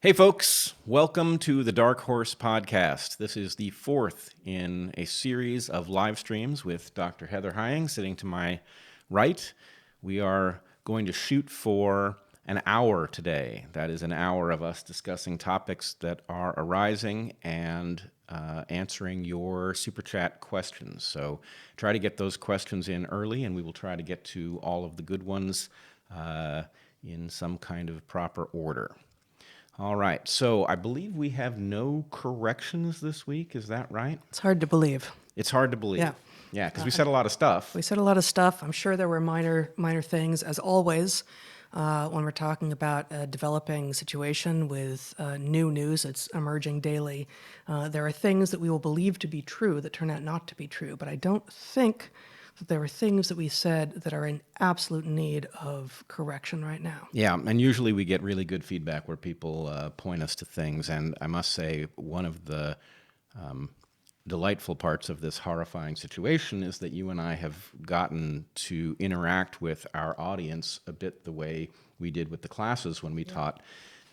Hey folks, welcome to the DarkHorse podcast. This is the fourth in a series of live streams with Dr. Heather Hying sitting to my right. We are going to shoot for an hour today. That is an hour of us discussing topics that are arising and answering your super chat questions. So try to get those questions in early, and we will try to get to all of the good ones in some kind of proper order. All right, so I believe we have no corrections this week. Is that right? It's hard to believe. It's hard to believe. Yeah. Yeah, because we said a lot of stuff. We said a lot of stuff. I'm sure there were minor things, as always, when we're talking about a developing situation with new news that's emerging daily. There are things that we will believe to be true that turn out not to be true, but I don't think that there were things that we said that are in absolute need of correction right now. Yeah, and usually we get really good feedback where people point us to things, and I must say one of the delightful parts of this horrifying situation is that you and I have gotten to interact with our audience a bit the way we did with the classes when we taught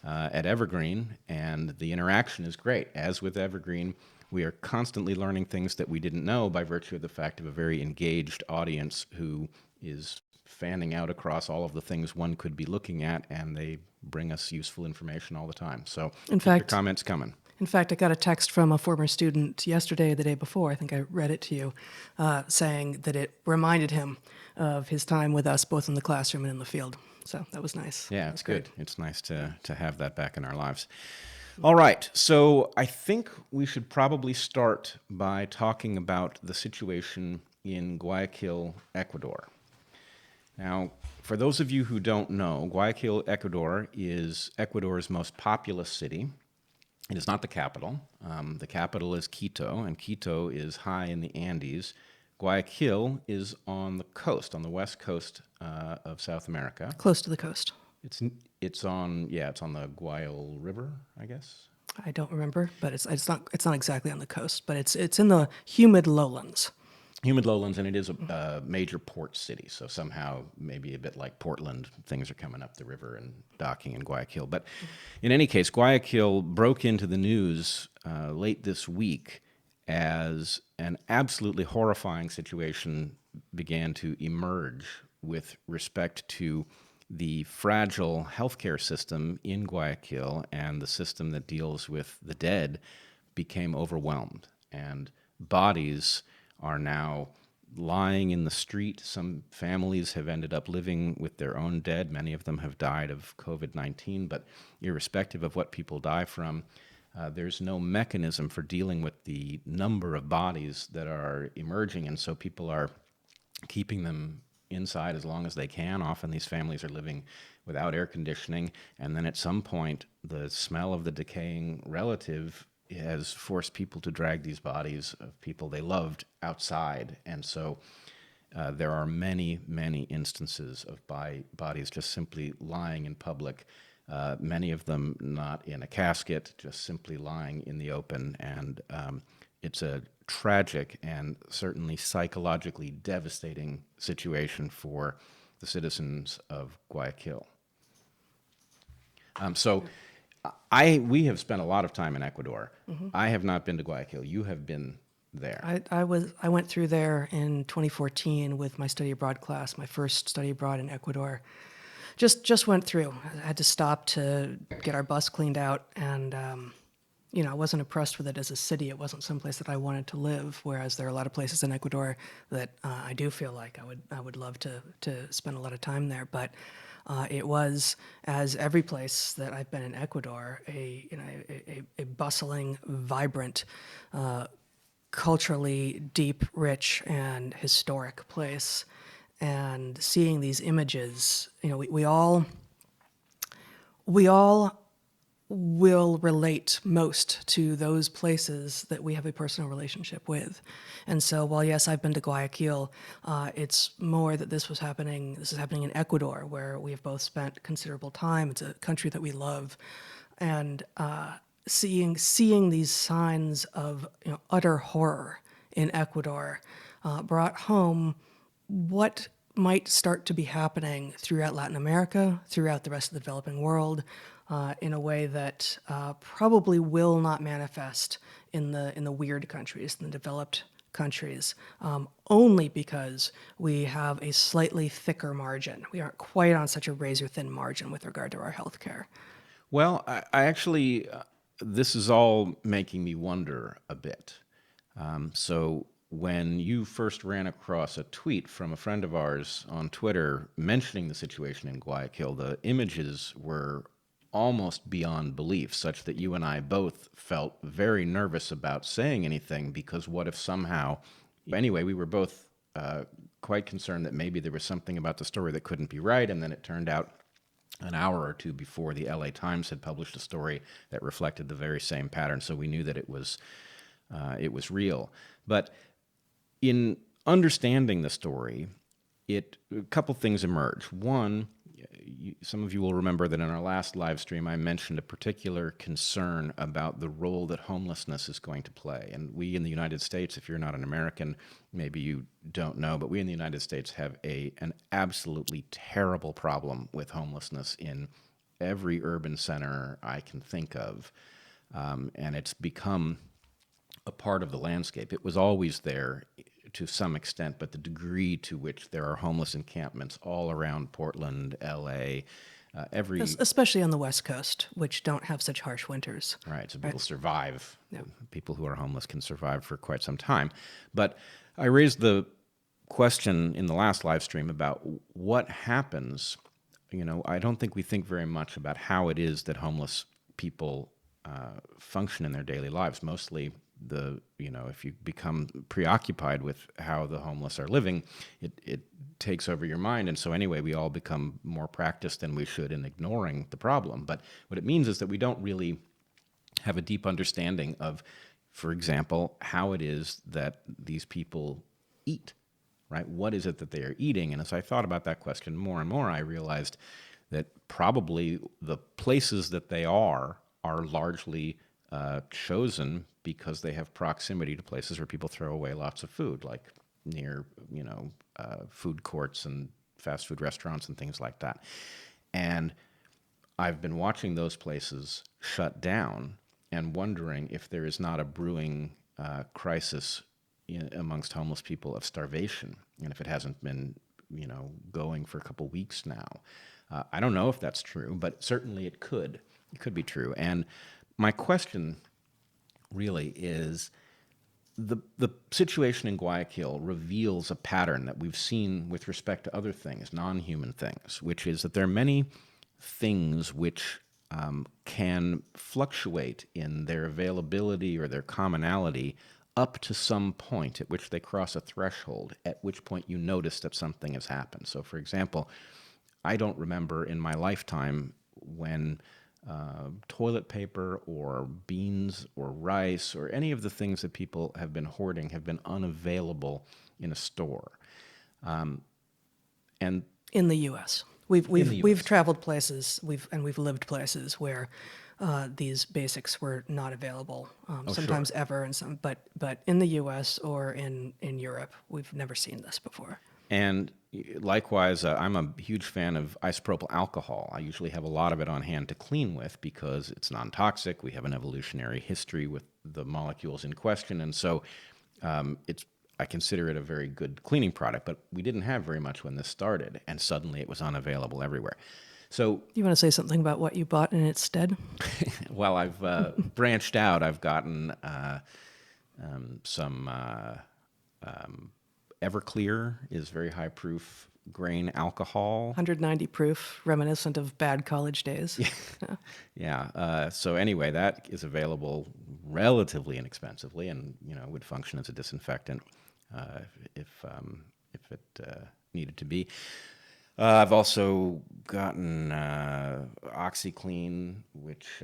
at Evergreen, and the interaction is great. As with Evergreen, we are constantly learning things that we didn't know by virtue of the fact of a very engaged audience who is fanning out across all of the things one could be looking at, and they bring us useful information all the time. So keep your comments coming. In fact, I got a text from a former student yesterday or the day before, I think I read it to you, saying that it reminded him of his time with us, both in the classroom and in the field. So that was nice. Yeah, it's good. It's nice to have that back in our lives. All right, so I think we should probably start by talking about the situation in Guayaquil, Ecuador. Now, for those of you who don't know, Guayaquil, Ecuador is Ecuador's most populous city. It is not the capital. The capital is Quito, and Quito is high in the Andes. Guayaquil is on the coast, on the west coast of South America. Close to the coast. It's on the Guayaquil River, I guess. I don't remember, but it's not exactly on the coast, but it's in the humid lowlands. Humid lowlands, and it is a major port city, so somehow maybe a bit like Portland, things are coming up the river and docking in Guayaquil. But in any case, Guayaquil broke into the news late this week as an absolutely horrifying situation began to emerge with respect to the fragile healthcare system in Guayaquil, and the system that deals with the dead became overwhelmed, and bodies are now lying in the street. Some families have ended up living with their own dead. Many of them have died of COVID-19, but irrespective of what people die from, there's no mechanism for dealing with the number of bodies that are emerging, and so people are keeping them inside as long as they can. Often these families are living without air conditioning, and then at some point the smell of the decaying relative has forced people to drag these bodies of people they loved outside. And so there are many instances of bodies just simply lying in public, many of them not in a casket, just simply lying in the open. And it's a tragic and certainly psychologically devastating situation for the citizens of Guayaquil. We have spent a lot of time in Ecuador. Mm-hmm. I have not been to Guayaquil. You have been there. I went through there in 2014 with my study abroad class, my first study abroad in Ecuador. Just went through. I had to stop to get our bus cleaned out, and I wasn't impressed with it as a city. It wasn't someplace that I wanted to live, whereas there are a lot of places in Ecuador that I do feel like I would love to spend a lot of time there. But it was, as every place that I've been in Ecuador, a bustling, vibrant, culturally deep, rich, and historic place. And seeing these images, we all will relate most to those places that we have a personal relationship with. And so while, yes, I've been to Guayaquil, it's more that this is happening in Ecuador, where we have both spent considerable time. It's a country that we love. And seeing these signs of utter horror in Ecuador brought home what might start to be happening throughout Latin America, throughout the rest of the developing world, in a way that probably will not manifest in the weird countries, in the developed countries, only because we have a slightly thicker margin. We aren't quite on such a razor-thin margin with regard to our health care. Well, I actually, this is all making me wonder a bit. So when you first ran across a tweet from a friend of ours on Twitter mentioning the situation in Guayaquil, the images were almost beyond belief, such that you and I both felt very nervous about saying anything, because what if somehow, anyway, we were both quite concerned that maybe there was something about the story that couldn't be right, and then it turned out an hour or two before the LA Times had published a story that reflected the very same pattern, so we knew that it was real. But in understanding the story, a couple things emerge. One, some of you will remember that in our last live stream, I mentioned a particular concern about the role that homelessness is going to play. And we in the United States, if you're not an American, maybe you don't know, but we in the United States have an absolutely terrible problem with homelessness in every urban center I can think of. And it's become a part of the landscape. It was always there to some extent, but the degree to which there are homeless encampments all around Portland, LA, Especially on the West Coast, which don't have such harsh winters. Right, so people survive. Yeah. People who are homeless can survive for quite some time. But I raised the question in the last live stream about what happens. I don't think we think very much about how it is that homeless people function in their daily lives. Mostly if you become preoccupied with how the homeless are living, it takes over your mind. And so anyway, we all become more practiced than we should in ignoring the problem. But what it means is that we don't really have a deep understanding of, for example, how it is that these people eat, right? What is it that they are eating? And as I thought about that question more and more, I realized that probably the places that they are largely chosen because they have proximity to places where people throw away lots of food, like near, food courts and fast food restaurants and things like that. And I've been watching those places shut down and wondering if there is not a brewing crisis amongst homeless people of starvation, and if it hasn't been, going for a couple weeks now. I don't know if that's true, but certainly it could. It could be true. And my question really is, the situation in Guayaquil reveals a pattern that we've seen with respect to other things, non-human things, which is that there are many things which can fluctuate in their availability or their commonality up to some point at which they cross a threshold, at which point you notice that something has happened. So, for example, I don't remember in my lifetime when toilet paper or beans or rice or any of the things that people have been hoarding have been unavailable in a store. And in the U.S., we've traveled places, we've lived places where these basics were not available, sometimes sure. ever, and but in the U.S. or in Europe, we've never seen this before. And likewise, I'm a huge fan of isopropyl alcohol. I usually have a lot of it on hand to clean with because it's non-toxic. We have an evolutionary history with the molecules in question, and so I consider it a very good cleaning product. But we didn't have very much when this started, and suddenly it was unavailable everywhere. So, you want to say something about what you bought in its stead? well, I've branched out. I've gotten some Everclear is very high proof grain alcohol. 190 proof, reminiscent of bad college days. Yeah. So anyway, that is available relatively inexpensively, and would function as a disinfectant if it needed to be. I've also gotten OxyClean, which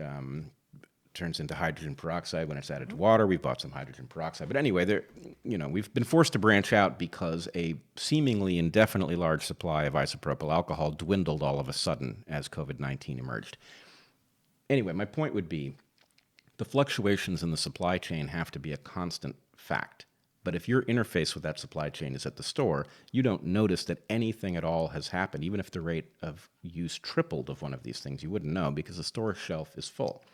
turns into hydrogen peroxide when it's added to water. We've bought some hydrogen peroxide. But anyway, we've been forced to branch out because a seemingly indefinitely large supply of isopropyl alcohol dwindled all of a sudden as COVID-19 emerged. Anyway, my point would be the fluctuations in the supply chain have to be a constant fact. But if your interface with that supply chain is at the store, you don't notice that anything at all has happened. Even if the rate of use tripled of one of these things, you wouldn't know because the store shelf is full.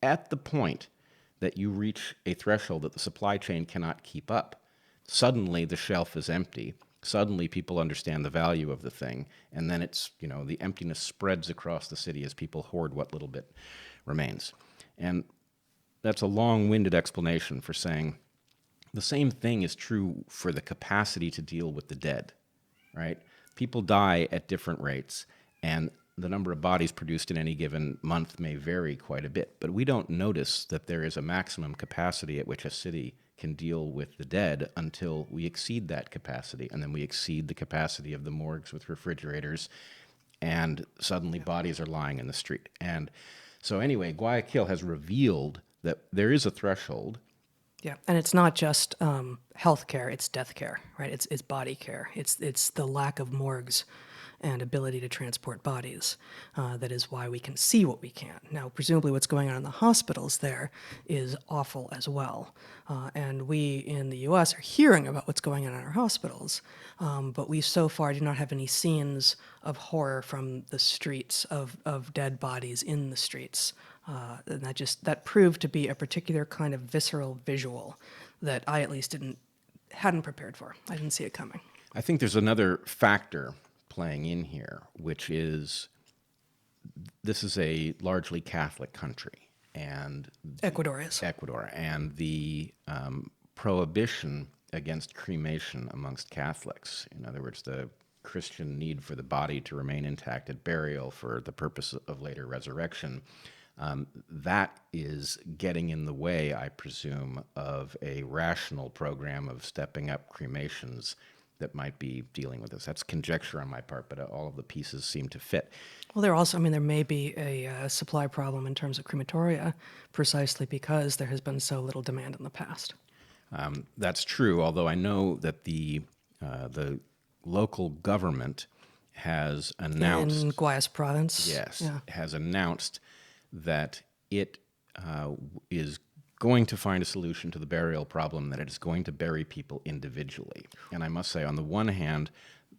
At the point that you reach a threshold that the supply chain cannot keep up, suddenly the shelf is empty. Suddenly people understand the value of the thing, and then it's, the emptiness spreads across the city as people hoard what little bit remains. And that's a long-winded explanation for saying the same thing is true for the capacity to deal with the dead, right? People die at different rates, and the number of bodies produced in any given month may vary quite a bit, but we don't notice that there is a maximum capacity at which a city can deal with the dead until we exceed that capacity, and then we exceed the capacity of the morgues with refrigerators, and suddenly bodies are lying in the street. And so anyway, Guayaquil has revealed that there is a threshold. Yeah, and it's not just health care; it's death care, right? It's body care. It's the lack of morgues and ability to transport bodies that is why we can see what we can. Now, presumably, what's going on in the hospitals there is awful as well, and we in the U.S. are hearing about what's going on in our hospitals, but we so far do not have any scenes of horror from the streets of dead bodies in the streets. And that proved to be a particular kind of visceral visual that I at least hadn't prepared for. I didn't see it coming. I think there's another factor playing in here, which is this is a largely Catholic country, and Ecuador is. Ecuador, and the prohibition against cremation amongst Catholics. In other words, the Christian need for the body to remain intact at burial for the purpose of later resurrection. That is getting in the way, I presume, of a rational program of stepping up cremations that might be dealing with this. That's conjecture on my part, but all of the pieces seem to fit. Well, there may be a supply problem in terms of crematoria, precisely because there has been so little demand in the past. That's true, although I know that the local government has announced... In Guayas province? Yes, Yeah. has announced that it is going to find a solution to the burial problem, that it is going to bury people individually. And I must say, on the one hand,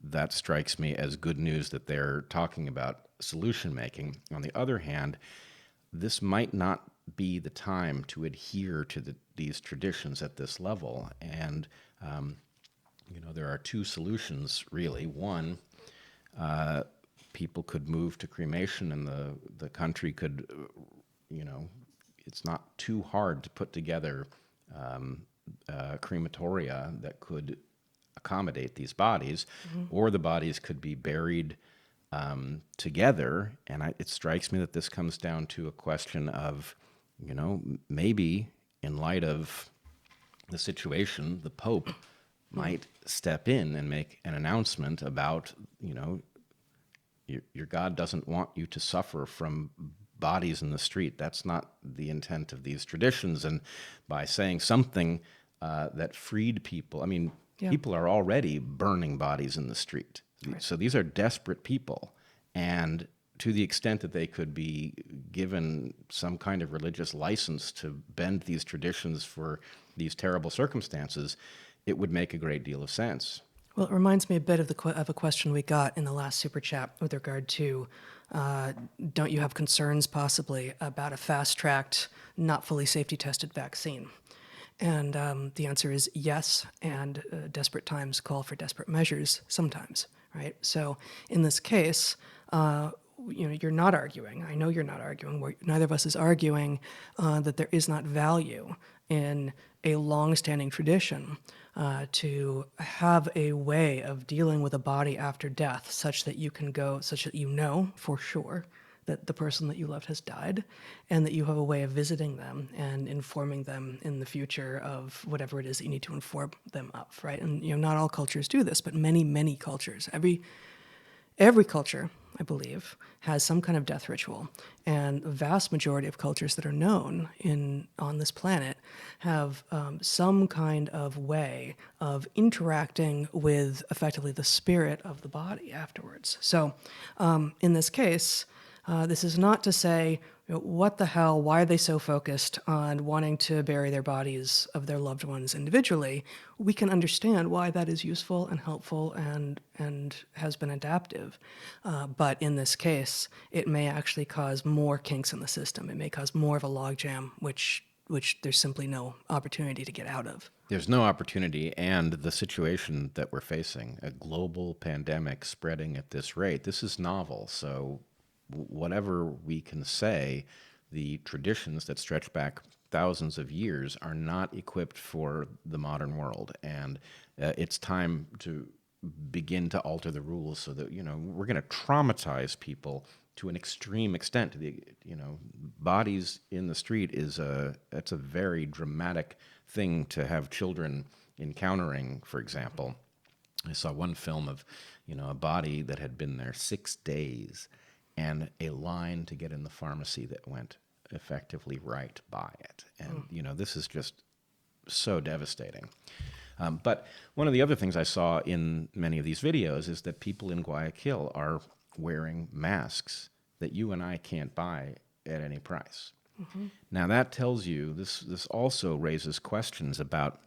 that strikes me as good news that they're talking about solution making. On the other hand, this might not be the time to adhere to these traditions at this level. And, there are two solutions, really. One, people could move to cremation, and the country could, it's not too hard to put together crematoria that could accommodate these bodies, or the bodies could be buried together. And it strikes me that this comes down to a question of, maybe in light of the situation, the Pope might step in and make an announcement about, your God doesn't want you to suffer from bodies in the street. That's not the intent of these traditions. And by saying something that freed people, people are already burning bodies in the street. Right. So these are desperate people. And to the extent that they could be given some kind of religious license to bend these traditions for these terrible circumstances, it would make a great deal of sense. Well, it reminds me a bit of a question we got in the last Super Chat with regard to, don't you have concerns possibly about a fast-tracked, not fully safety-tested vaccine? And the answer is yes, and desperate times call for desperate measures sometimes, right? So in this case, you're not arguing. I know you're not arguing. Neither of us is arguing that there is not value in a long-standing tradition to have a way of dealing with a body after death such that you know for sure that the person that you loved has died, and that you have a way of visiting them and informing them in the future of whatever it is that you need to inform them of, right? And not all cultures do this, but many, many cultures, every culture, I believe, has some kind of death ritual, and the vast majority of cultures that are known on this planet have some kind of way of interacting with effectively the spirit of the body afterwards. So in this case, This is not to say, what the hell, why are they so focused on wanting to bury their bodies of their loved ones individually? We can understand why that is useful and helpful and has been adaptive. But in this case, it may actually cause more kinks in the system. It may cause more of a logjam, which there's simply no opportunity to get out of. There's no opportunity, and the situation that we're facing, a global pandemic spreading at this rate, this is novel. So whatever we can say, the traditions that stretch back thousands of years are not equipped for the modern world. And it's time to begin to alter the rules so that, we're going to traumatize people to an extreme extent. Bodies in the street that's a very dramatic thing to have children encountering, for example. I saw one film of, a body that had been there 6 days and a line to get in the pharmacy that went effectively right by it. And, this is just so devastating. But one of the other things I saw in many of these videos is that people in Guayaquil are wearing masks that you and I can't buy at any price. Mm-hmm. Now that tells you, this also raises questions about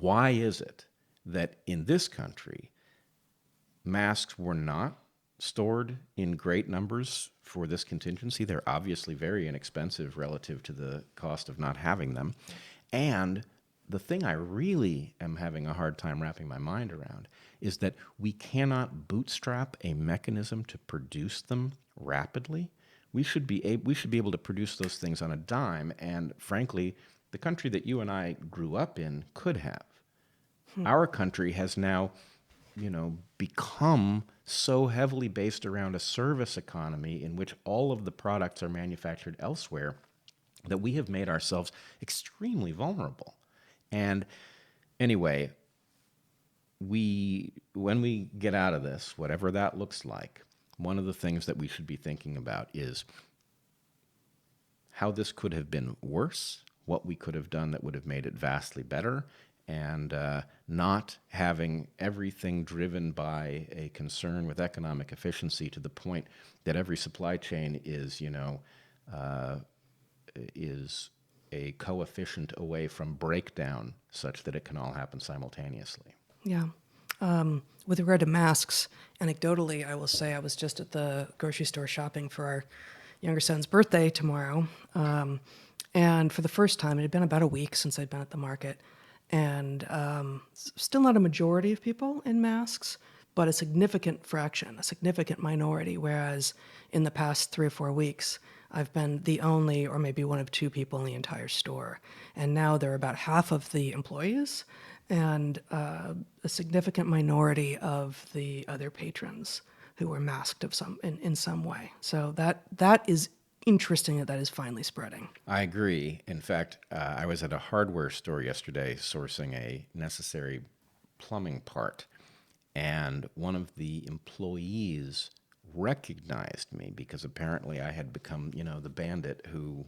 why is it that in this country masks were not stored in great numbers for this contingency. They're obviously very inexpensive relative to the cost of not having them. And the thing I really am having a hard time wrapping my mind around is that we cannot bootstrap a mechanism to produce them rapidly. We should be able to produce those things on a dime, and frankly, the country that you and I grew up in could have. Our country has now, become so heavily based around a service economy in which all of the products are manufactured elsewhere that we have made ourselves extremely vulnerable. And anyway, when we get out of this, whatever that looks like, one of the things that we should be thinking about is how this could have been worse, what we could have done that would have made it vastly better, and not having everything driven by a concern with economic efficiency to the point that every supply chain is a coefficient away from breakdown such that it can all happen simultaneously. Yeah. With regard to masks, anecdotally, I will say I was just at the grocery store shopping for our younger son's birthday tomorrow. And for the first time, it had been about a week since I'd been at the market. And still not a majority of people in masks, but a significant fraction, a significant minority, whereas in the past 3 or 4 weeks, I've been the only or maybe one of 2 people in the entire store. And now there are about half of the employees and a significant minority of the other patrons who were masked in some way. So that is interesting that is finally spreading. I agree. In fact, I was at a hardware store yesterday sourcing a necessary plumbing part, and one of the employees recognized me because apparently I had become, the bandit who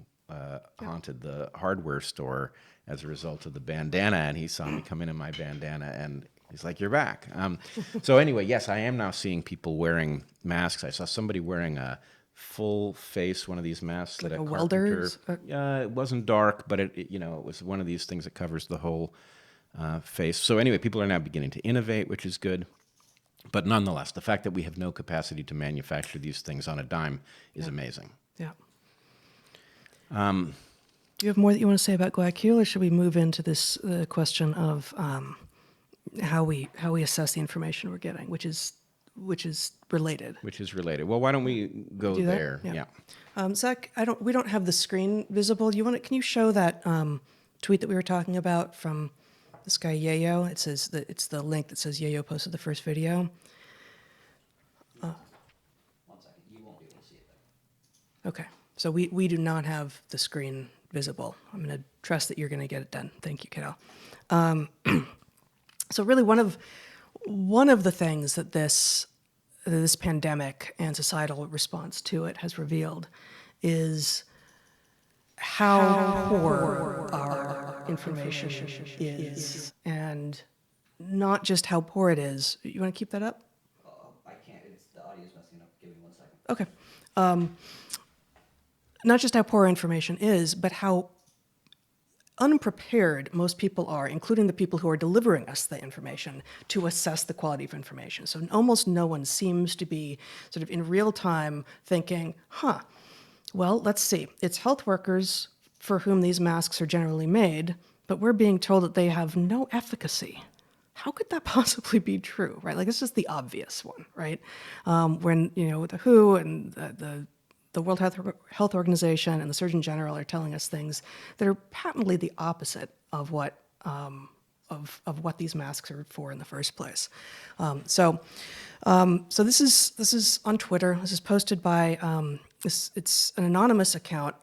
haunted the hardware store as a result of the bandana, and he saw me come in my bandana, and he's like, "You're back." So anyway, yes, I am now seeing people wearing masks. I saw somebody wearing a full face, one of these masks like that a carpenter. welder's? It wasn't dark, but it was one of these things that covers the whole face. So anyway, people are now beginning to innovate, which is good. But nonetheless, the fact that we have no capacity to manufacture these things on a dime is amazing. Yeah. Do you have more that you want to say about Guayaquil, or should we move into this question of how we assess the information we're getting, which is related? Which is related. Well, why don't we go there? Yeah. Zach, we don't have the screen visible. Can you show that tweet that we were talking about from this guy Yayo? It says that it's the link that says Yayo posted the first video. 1 second, you won't be able to see it though. Okay, so we do not have the screen visible. I'm going to trust that you're going to get it done. Thank you, kiddo. So really, one of the things that this pandemic and societal response to it has revealed is how poor our information is, and not just how poor it is. You want to keep that up? I can't. The audio's messing up. Give me 1 second. Okay. not just how poor information is, but how unprepared most people are, including the people who are delivering us the information, to assess the quality of information. So almost no one seems to be sort of in real time thinking, well, let's see, it's health workers for whom these masks are generally made, but we're being told that they have no efficacy. How could that possibly be true, right? Like, this is the obvious one, right? When, the WHO and the World Health Organization and the Surgeon General are telling us things that are patently the opposite of what what these masks are for in the first place. So this is on Twitter. This is posted by it's an anonymous account,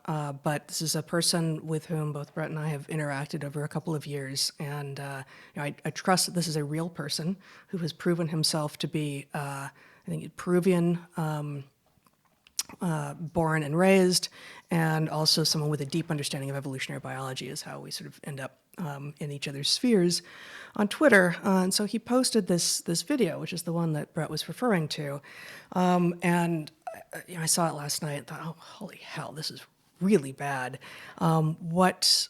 but this is a person with whom both Bret and I have interacted over a couple of years, and I trust that this is a real person who has proven himself to be, I think, Peruvian. Born and raised, and also someone with a deep understanding of evolutionary biology is how we sort of end up in each other's spheres on Twitter. And so he posted this video, which is the one that Bret was referring to. And I saw it last night and thought, oh, holy hell, this is really bad. What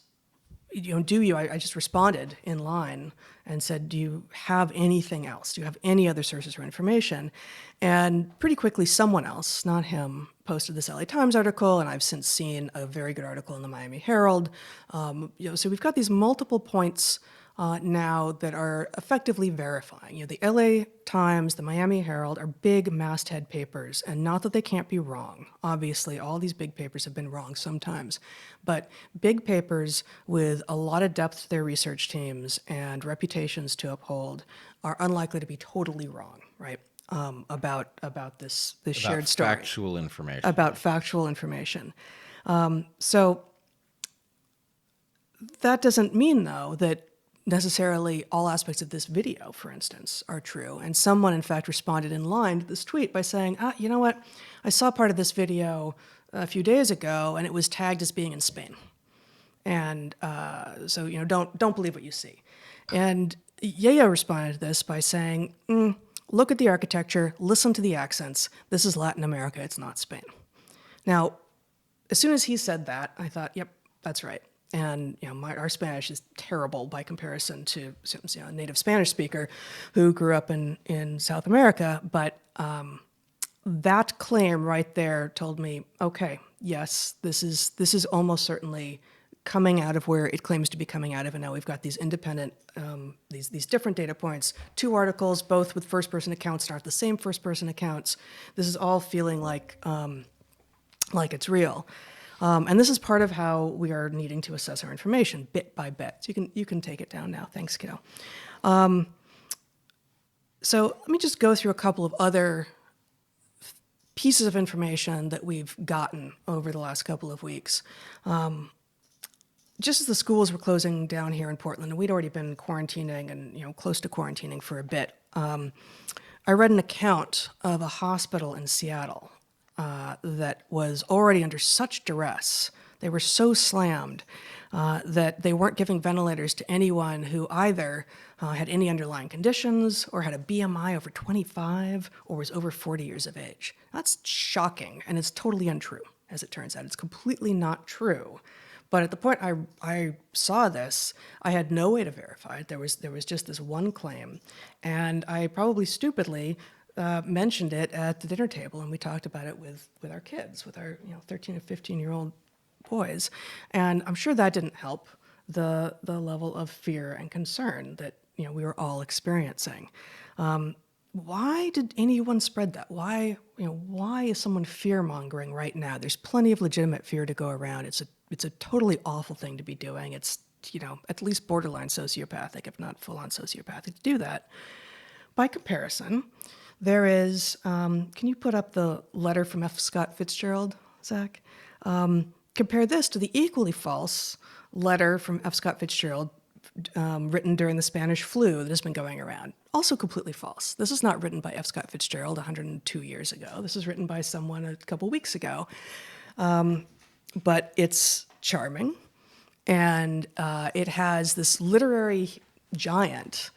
do you? I just responded in line and said, do you have anything else? Do you have any other sources for information? And pretty quickly, someone else, not him, posted this LA Times article, and I've since seen a very good article in the Miami Herald. So we've got these multiple points now that are effectively verifying. The LA Times, the Miami Herald are big masthead papers, and not that they can't be wrong. Obviously, all these big papers have been wrong sometimes, but big papers with a lot of depth to their research teams and reputations to uphold are unlikely to be totally wrong, right? About this shared story. Factual information. About factual information. So that doesn't mean, though, that necessarily all aspects of this video, for instance, are true. And someone, in fact, responded in line to this tweet by saying, you know what, I saw part of this video a few days ago, and it was tagged as being in Spain. And so, don't believe what you see. And Yayo responded to this by saying, look at the architecture, listen to the accents. This is Latin America, it's not Spain. Now, as soon as he said that, I thought, yep, that's right. And our Spanish is terrible by comparison to a native Spanish speaker who grew up in South America. But that claim right there told me, okay, yes, this is almost certainly coming out of where it claims to be coming out of, and now we've got these independent, these different data points, 2 articles, both with first-person accounts, not the same first-person accounts. This is all feeling like it's real. And this is part of how we are needing to assess our information bit by bit. So you can take it down now. Thanks, kiddo. So let me just go through a couple of other pieces of information that we've gotten over the last couple of weeks. Just as the schools were closing down here in Portland, and we'd already been quarantining and close to quarantining for a bit, I read an account of a hospital in Seattle that was already under such duress. They were so slammed that they weren't giving ventilators to anyone who either had any underlying conditions or had a BMI over 25 or was over 40 years of age. That's shocking, and it's totally untrue, as it turns out. It's completely not true. But at the point I saw this, I had no way to verify it. There was just this one claim, and I probably stupidly mentioned it at the dinner table, and we talked about it with our kids, with our 13 and 15-year-old boys, and I'm sure that didn't help the level of fear and concern that we were all experiencing. Why did anyone spread that? Why is someone fear-mongering right now? There's plenty of legitimate fear to go around. It's a totally awful thing to be doing. It's at least borderline sociopathic, if not full-on sociopathic, to do that. By comparison, there is, can you put up the letter from F. Scott Fitzgerald, Zach? Compare this to the equally false letter from F. Scott Fitzgerald written during the Spanish flu that has been going around. Also completely false. This is not written by F. Scott Fitzgerald 102 years ago. This is written by someone a couple weeks ago. But it's charming, and it has this literary giant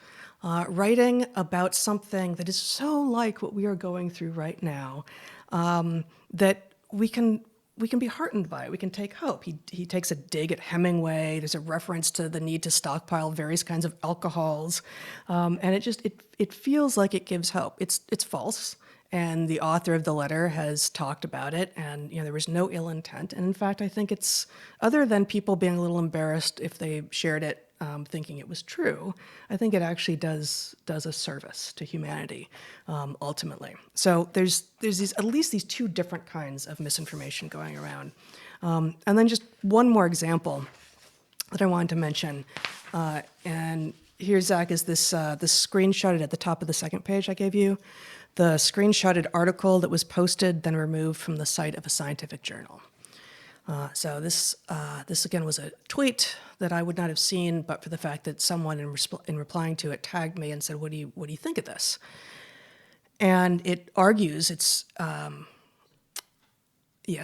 writing about something that is so like what we are going through right now, that we can be heartened by it. We can take hope. He takes a dig at Hemingway. There's a reference to the need to stockpile various kinds of alcohols, and it feels like it gives hope. It's false, and the author of the letter has talked about it, and there was no ill intent. And in fact, I think it's, other than people being a little embarrassed if they shared it thinking it was true, I think it actually does a service to humanity ultimately. So there's at least these two different kinds of misinformation going around. And then just one more example that I wanted to mention. And here, Zach, is this screenshotted at the top of the second page I gave you. The screenshotted article that was posted, then removed from the site of a scientific journal. So this again was a tweet that I would not have seen, but for the fact that someone in replying to it tagged me and said, "What do you think of this?" And it argues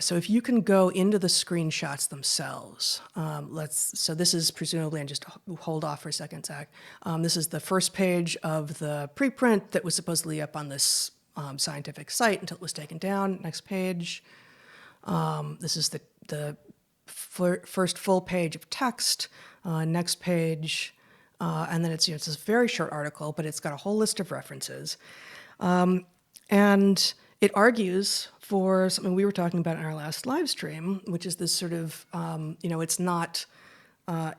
so if you can go into the screenshots themselves, so this is presumably, and just hold off for a second, Zach. This is the first page of the preprint that was supposedly up on this scientific site until it was taken down. Next page. This is the first full page of text. Next page, and then it's this very short article, but it's got a whole list of references, and it argues for something we were talking about in our last live stream, which is this sort of it's not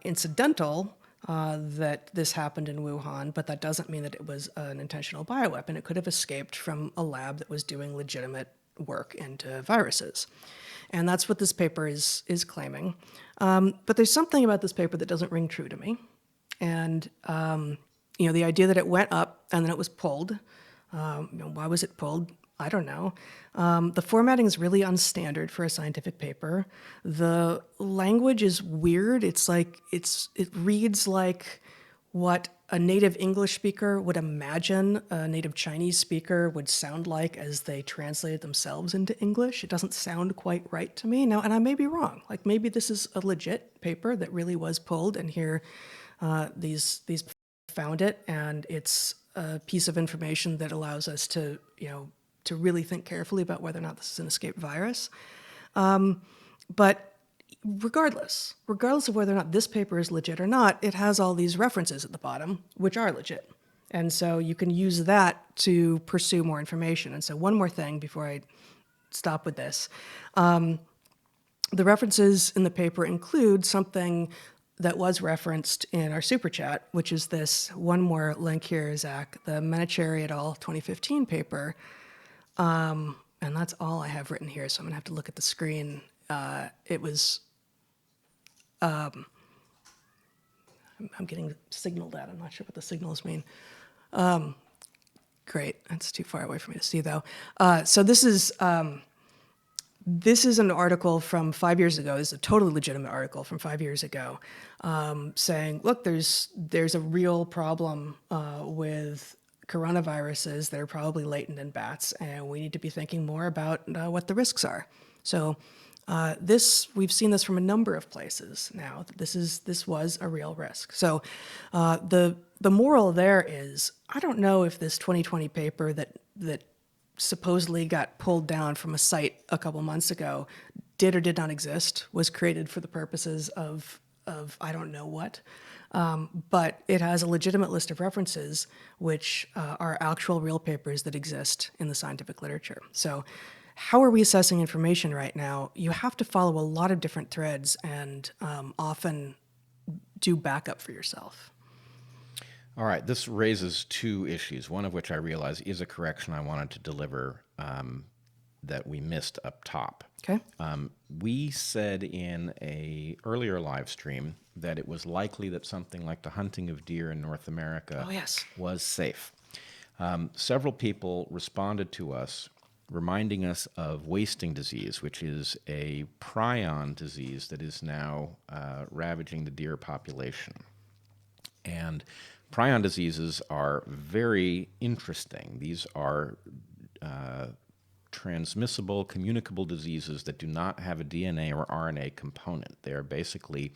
incidental that this happened in Wuhan, but that doesn't mean that it was an intentional bioweapon. It could have escaped from a lab that was doing legitimate work into viruses. And that's what this paper is claiming. But there's something about this paper that doesn't ring true to me. And, the idea that it went up and then it was pulled, why was it pulled? I don't know. The formatting is really unstandard for a scientific paper. The language is weird. It reads like what a native English speaker would imagine a native Chinese speaker would sound like as they translated themselves into English. It doesn't sound quite right to me. Now, and I may be wrong. Like, maybe this is a legit paper that really was pulled, and here these found it, and it's a piece of information that allows us to really think carefully about whether or not this is an escaped virus. But regardless of whether or not this paper is legit or not, it has all these references at the bottom, which are legit. And so you can use that to pursue more information. And so one more thing before I stop with this. The references in the paper include something that was referenced in our super chat, which is this one more link here, Zach, the Menachery et al. 2015 paper. And that's all I have written here, so I'm gonna have to look at the screen. It was, I'm getting signaled at. I'm not sure what the signals mean. Great, that's too far away for me to see though. So this is an article from 5 years ago. This is a totally legitimate article from 5 years ago, saying, look, there's a real problem with coronaviruses that are probably latent in bats, and we need to be thinking more about what the risks are. So we've seen this from a number of places now. This was a real risk. So the moral there is, I don't know if this 2020 paper that supposedly got pulled down from a site a couple months ago did or did not exist, was created for the purposes of I don't know what. But it has a legitimate list of references, which are actual real papers that exist in the scientific literature. So how are we assessing information right now? You have to follow a lot of different threads and often do backup for yourself. All right, this raises two issues, one of which I realize is a correction I wanted to deliver that we missed up top. Okay. We said in a earlier live stream that it was likely that something like the hunting of deer in North America was safe. Several people responded to us reminding us of wasting disease, which is a prion disease that is now ravaging the deer population. And prion diseases are very interesting. These are transmissible, communicable diseases that do not have a DNA or RNA component. They are basically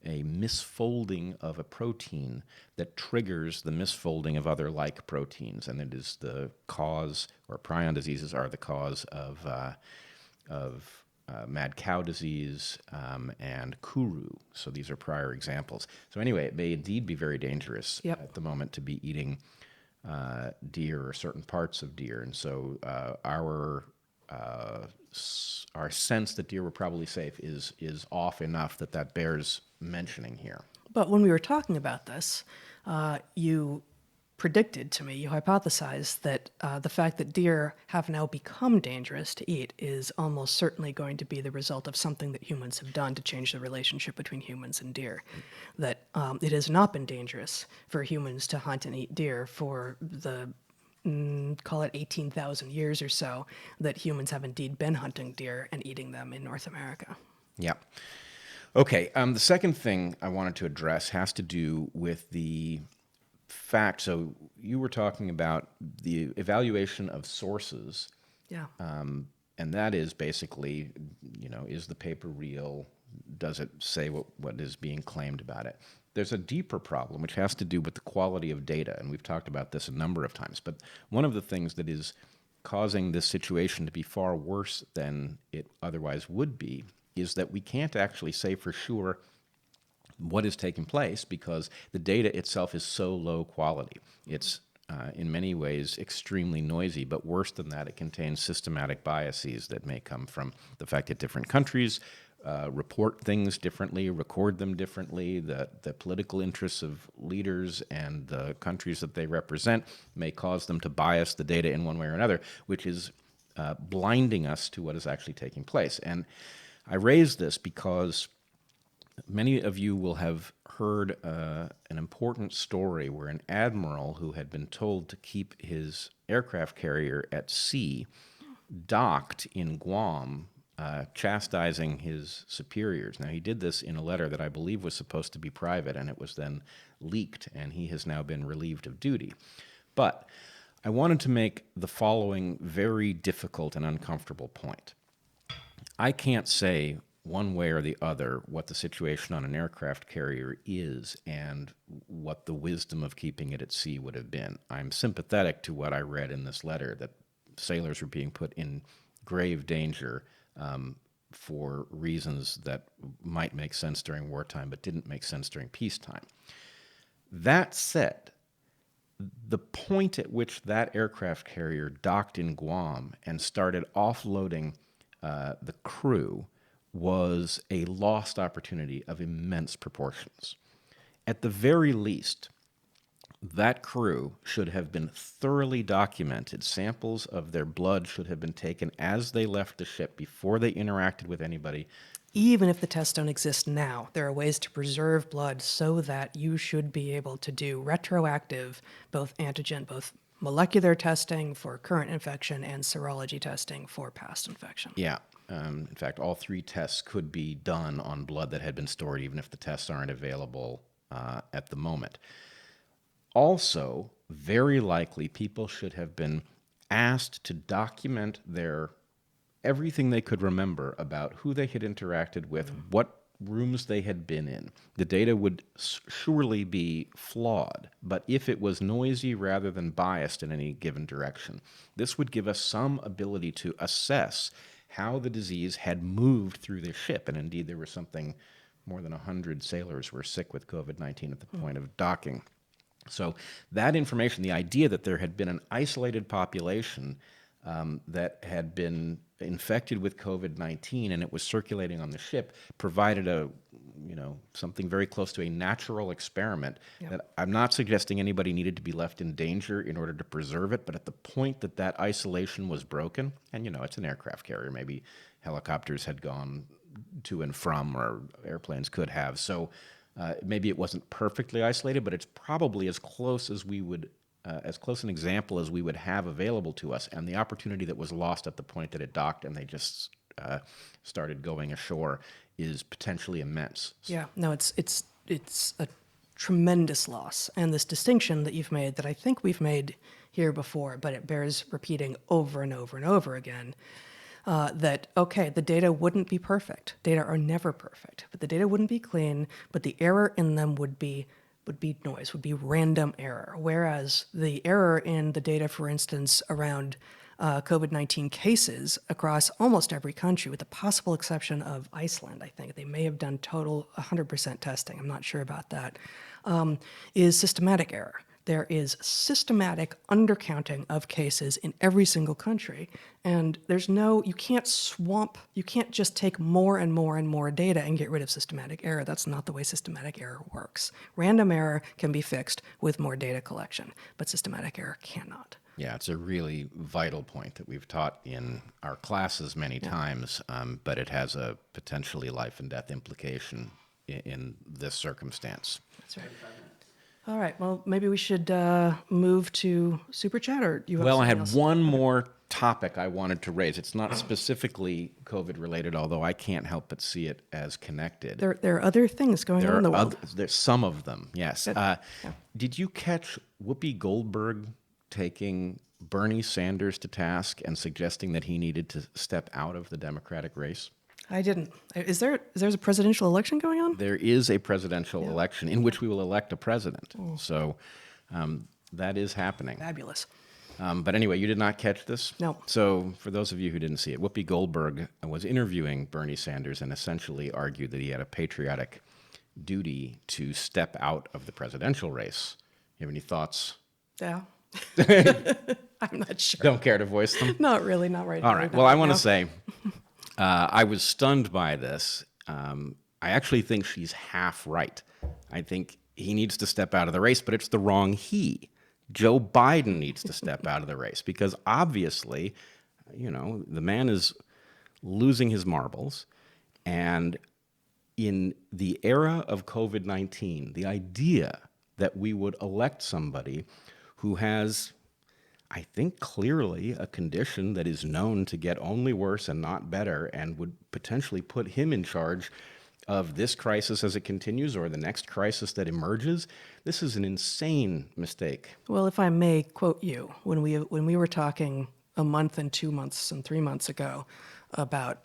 a misfolding of a protein that triggers the misfolding of other like proteins, and it is the cause, or prion diseases are the cause of of mad cow disease and kuru. So these are prior examples. So anyway, it may indeed be very dangerous Yep. at the moment to be eating deer or certain parts of deer. And so our sense that deer were probably safe is off enough that bears mentioning here. But when we were talking about this, you predicted to me, you hypothesized that the fact that deer have now become dangerous to eat is almost certainly going to be the result of something that humans have done to change the relationship between humans and deer. That it has not been dangerous for humans to hunt and eat deer for the call it 18,000 years or so that humans have indeed been hunting deer and eating them in North America. Yeah. Okay. The second thing I wanted to address has to do with the fact. So you were talking about the evaluation of sources, Yeah. and that is basically, is the paper real? Does it say what is being claimed about it? There's a deeper problem, which has to do with the quality of data, and we've talked about this a number of times. But one of the things that is causing this situation to be far worse than it otherwise would be is that we can't actually say for sure what is taking place because the data itself is so low quality. It's in many ways extremely noisy, but worse than that, it contains systematic biases that may come from the fact that different countries report things differently, record them differently. The political interests of leaders and the countries that they represent may cause them to bias the data in one way or another, which is blinding us to what is actually taking place. And I raise this because many of you will have heard an important story where an admiral who had been told to keep his aircraft carrier at sea docked in Guam, chastising his superiors. Now, he did this in a letter that I believe was supposed to be private, and it was then leaked, and he has now been relieved of duty. But I wanted to make the following very difficult and uncomfortable point. I can't say one way or the other what the situation on an aircraft carrier is and what the wisdom of keeping it at sea would have been. I'm sympathetic to what I read in this letter, that sailors were being put in grave danger for reasons that might make sense during wartime but didn't make sense during peacetime. That said, the point at which that aircraft carrier docked in Guam and started offloading the crew was a lost opportunity of immense proportions. At the very least, that crew should have been thoroughly documented. Samples of their blood should have been taken as they left the ship before they interacted with anybody. Even if the tests don't exist now, there are ways to preserve blood so that you should be able to do retroactive, both molecular testing for current infection and serology testing for past infection. Yeah. In fact, all three tests could be done on blood that had been stored, even if the tests aren't available at the moment. Also, very likely, people should have been asked to document everything they could remember about who they had interacted with, what rooms they had been in. The data would surely be flawed, but if it was noisy rather than biased in any given direction, this would give us some ability to assess how the disease had moved through the ship. And indeed, there was something more than 100 sailors were sick with COVID-19 at the point of docking. So that information, the idea that there had been an isolated population that had been infected with COVID-19 and it was circulating on the ship, provided something very close to a natural experiment. Yep. That I'm not suggesting anybody needed to be left in danger in order to preserve it, but at the point that isolation was broken, and it's an aircraft carrier, maybe helicopters had gone to and from, or airplanes could have. So maybe it wasn't perfectly isolated, but it's probably as close as close an example as we would have available to us. And the opportunity that was lost at the point that it docked and they just started going ashore is potentially immense. Yeah, no, it's a tremendous loss. And this distinction that you've made, that I think we've made here before, but it bears repeating over and over and over again, that, okay, the data wouldn't be perfect. Data are never perfect, but the data wouldn't be clean, but the error in them would be noise, would be random error. Whereas the error in the data, for instance, around COVID-19 cases across almost every country, with the possible exception of Iceland, I think. They may have done total 100% testing. I'm not sure about that. Is systematic error. There is systematic undercounting of cases in every single country. And you can't just take more and more and more data and get rid of systematic error. That's not the way systematic error works. Random error can be fixed with more data collection, but systematic error cannot. Yeah, it's a really vital point that we've taught in our classes many times, but it has a potentially life and death implication in this circumstance. That's right. All right. Well, maybe we should move to Super Chat, or you have Well, I something had else? one more topic I wanted to raise. It's not specifically COVID related, although I can't help but see it as connected. There are other things going on in the world. There's some of them, yes. Yeah. Did you catch Whoopi Goldberg taking Bernie Sanders to task and suggesting that he needed to step out of the Democratic race? I didn't. There's a presidential election going on? There is a presidential election in which we will elect a president. So that is happening. Fabulous. But anyway, you did not catch this? No. So for those of you who didn't see it, Whoopi Goldberg was interviewing Bernie Sanders and essentially argued that he had a patriotic duty to step out of the presidential race. You have any thoughts? Yeah. I'm not sure. Don't care to voice them? Not really. Not right now. All right. Well, I want to say I was stunned by this. I actually think she's half right. I think he needs to step out of the race, but it's the wrong he. Joe Biden needs to step out of the race because obviously, the man is losing his marbles. And in the era of COVID-19, the idea that we would elect somebody who has, I think, clearly a condition that is known to get only worse and not better and would potentially put him in charge of this crisis as it continues or the next crisis that emerges, this is an insane mistake. Well, if I may quote you, when we were talking a month and 2 months and 3 months ago about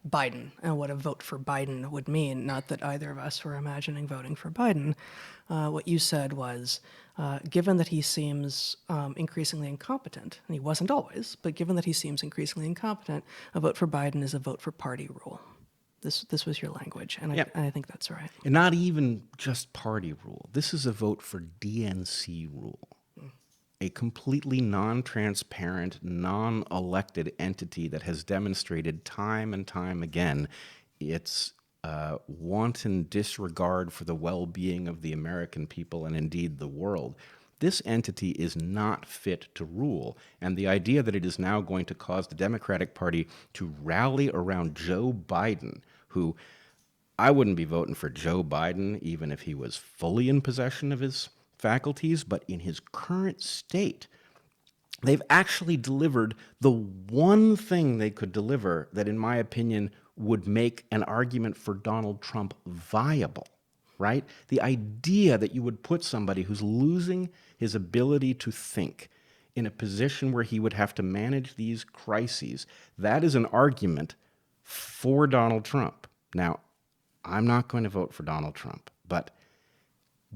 Biden and what a vote for Biden would mean, not that either of us were imagining voting for Biden, what you said was, given that he seems increasingly incompetent, and he wasn't always, but given that he seems increasingly incompetent, a vote for Biden is a vote for party rule. This was your language, and I think that's right. And not even just party rule. This is a vote for DNC rule. A completely non-transparent, non-elected entity that has demonstrated time and time again its wanton disregard for the well-being of the American people and indeed the world. This entity is not fit to rule, and the idea that it is now going to cause the Democratic Party to rally around Joe Biden, who I wouldn't be voting for Joe Biden even if he was fully in possession of his faculties, but in his current state, they've actually delivered the one thing they could deliver that, in my opinion, would make an argument for Donald Trump viable, right? The idea that you would put somebody who's losing his ability to think in a position where he would have to manage these crises, that is an argument for Donald Trump. Now, I'm not going to vote for Donald Trump, but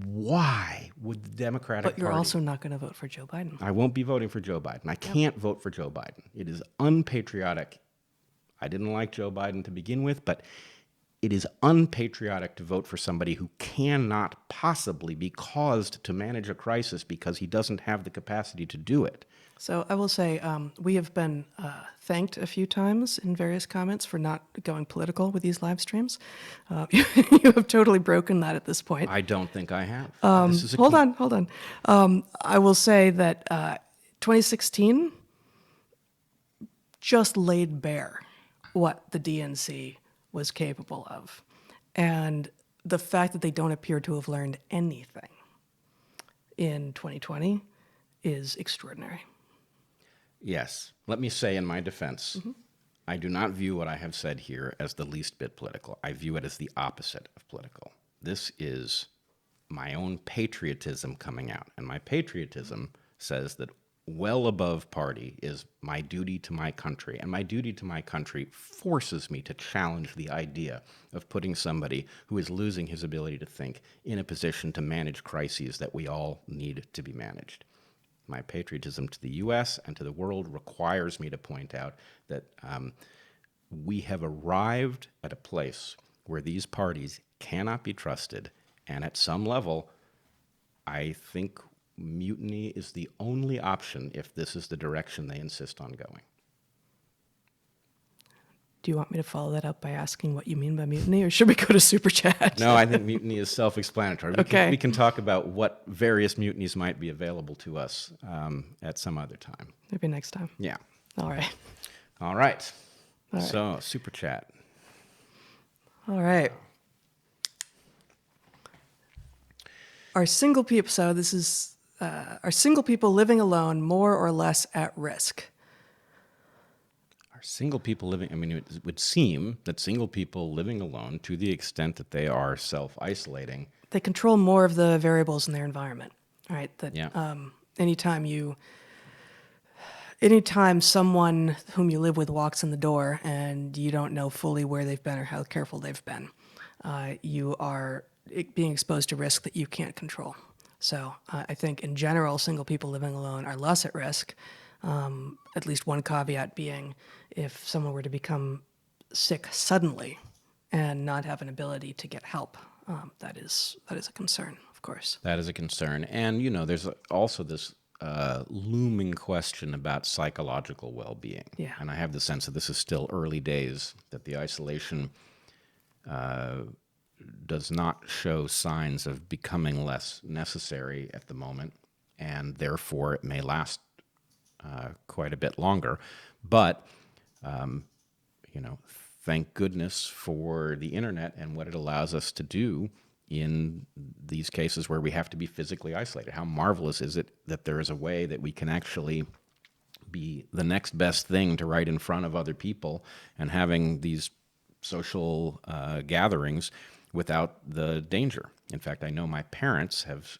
why would the Democratic Party... But you're also not going to vote for Joe Biden. I won't be voting for Joe Biden. I can't vote for Joe Biden. It is unpatriotic. I didn't like Joe Biden to begin with, but it is unpatriotic to vote for somebody who cannot possibly be caused to manage a crisis because he doesn't have the capacity to do it. So I will say we have been thanked a few times in various comments for not going political with these live streams. You have totally broken that at this point. I don't think I have. This is a Hold on. I will say that 2016 just laid bare what the DNC was capable of. And the fact that they don't appear to have learned anything in 2020 is extraordinary. Yes. Let me say in my defense, I do not view what I have said here as the least bit political. I view it as the opposite of political. This is my own patriotism coming out. And my patriotism says that well above party is my duty to my country. And my duty to my country forces me to challenge the idea of putting somebody who is losing his ability to think in a position to manage crises that we all need to be managed. My patriotism to the U.S. and to the world requires me to point out that we have arrived at a place where these parties cannot be trusted, and at some level, I think mutiny is the only option if this is the direction they insist on going. Do you want me to follow that up by asking what you mean by mutiny, or should we go to Super Chat? No, I think mutiny is self-explanatory. Okay. We can talk about what various mutinies might be available to us at some other time. Maybe next time. Yeah. All right. All right. All right. So, Super Chat. All right. Are single people, so this is, are single people living alone more or less at risk? Are single people living, I mean, it would seem that single people living alone, to the extent that they are self-isolating. They control more of the variables in their environment, right? That Yeah. anytime someone whom you live with walks in the door and you don't know fully where they've been or how careful they've been, you are being exposed to risk that you can't control. So I think in general, single people living alone are less at risk. At least one caveat being if someone were to become sick suddenly and not have an ability to get help, that is a concern, of course. That is a concern. And, you know, there's also this looming question about psychological well-being. Yeah. And I have the sense that this is still early days, that the isolation does not show signs of becoming less necessary at the moment, and therefore it may last quite a bit longer. But, you know, thank goodness for the internet and what it allows us to do in these cases where we have to be physically isolated. How marvelous is it that there is a way that we can actually be the next best thing to right in front of other people and having these social gatherings without the danger. In fact, I know my parents have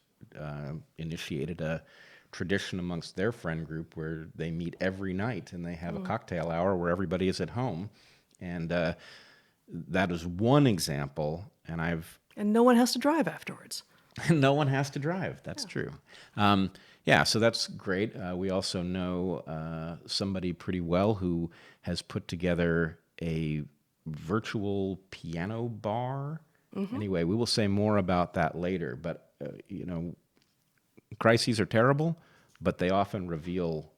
initiated a tradition amongst their friend group where they meet every night and they have a cocktail hour where everybody is at home. And that is one example, and And no one has to drive afterwards. no one has to drive. That's true. Yeah, so that's great. We also know somebody pretty well who has put together a virtual piano bar. Anyway, we will say more about that later. But, you know, crises are terrible, but they often reveal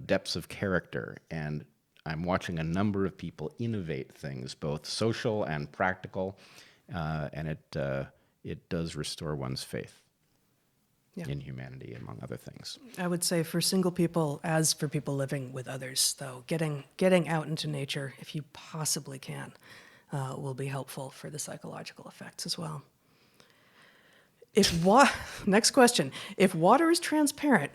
depths of character. And I'm watching a number of people innovate things, both social and practical, and it does restore one's faith in humanity, among other things. I would say for single people, as for people living with others, though, getting out into nature, if you possibly can, will be helpful for the psychological effects as well. Next question. If water is transparent,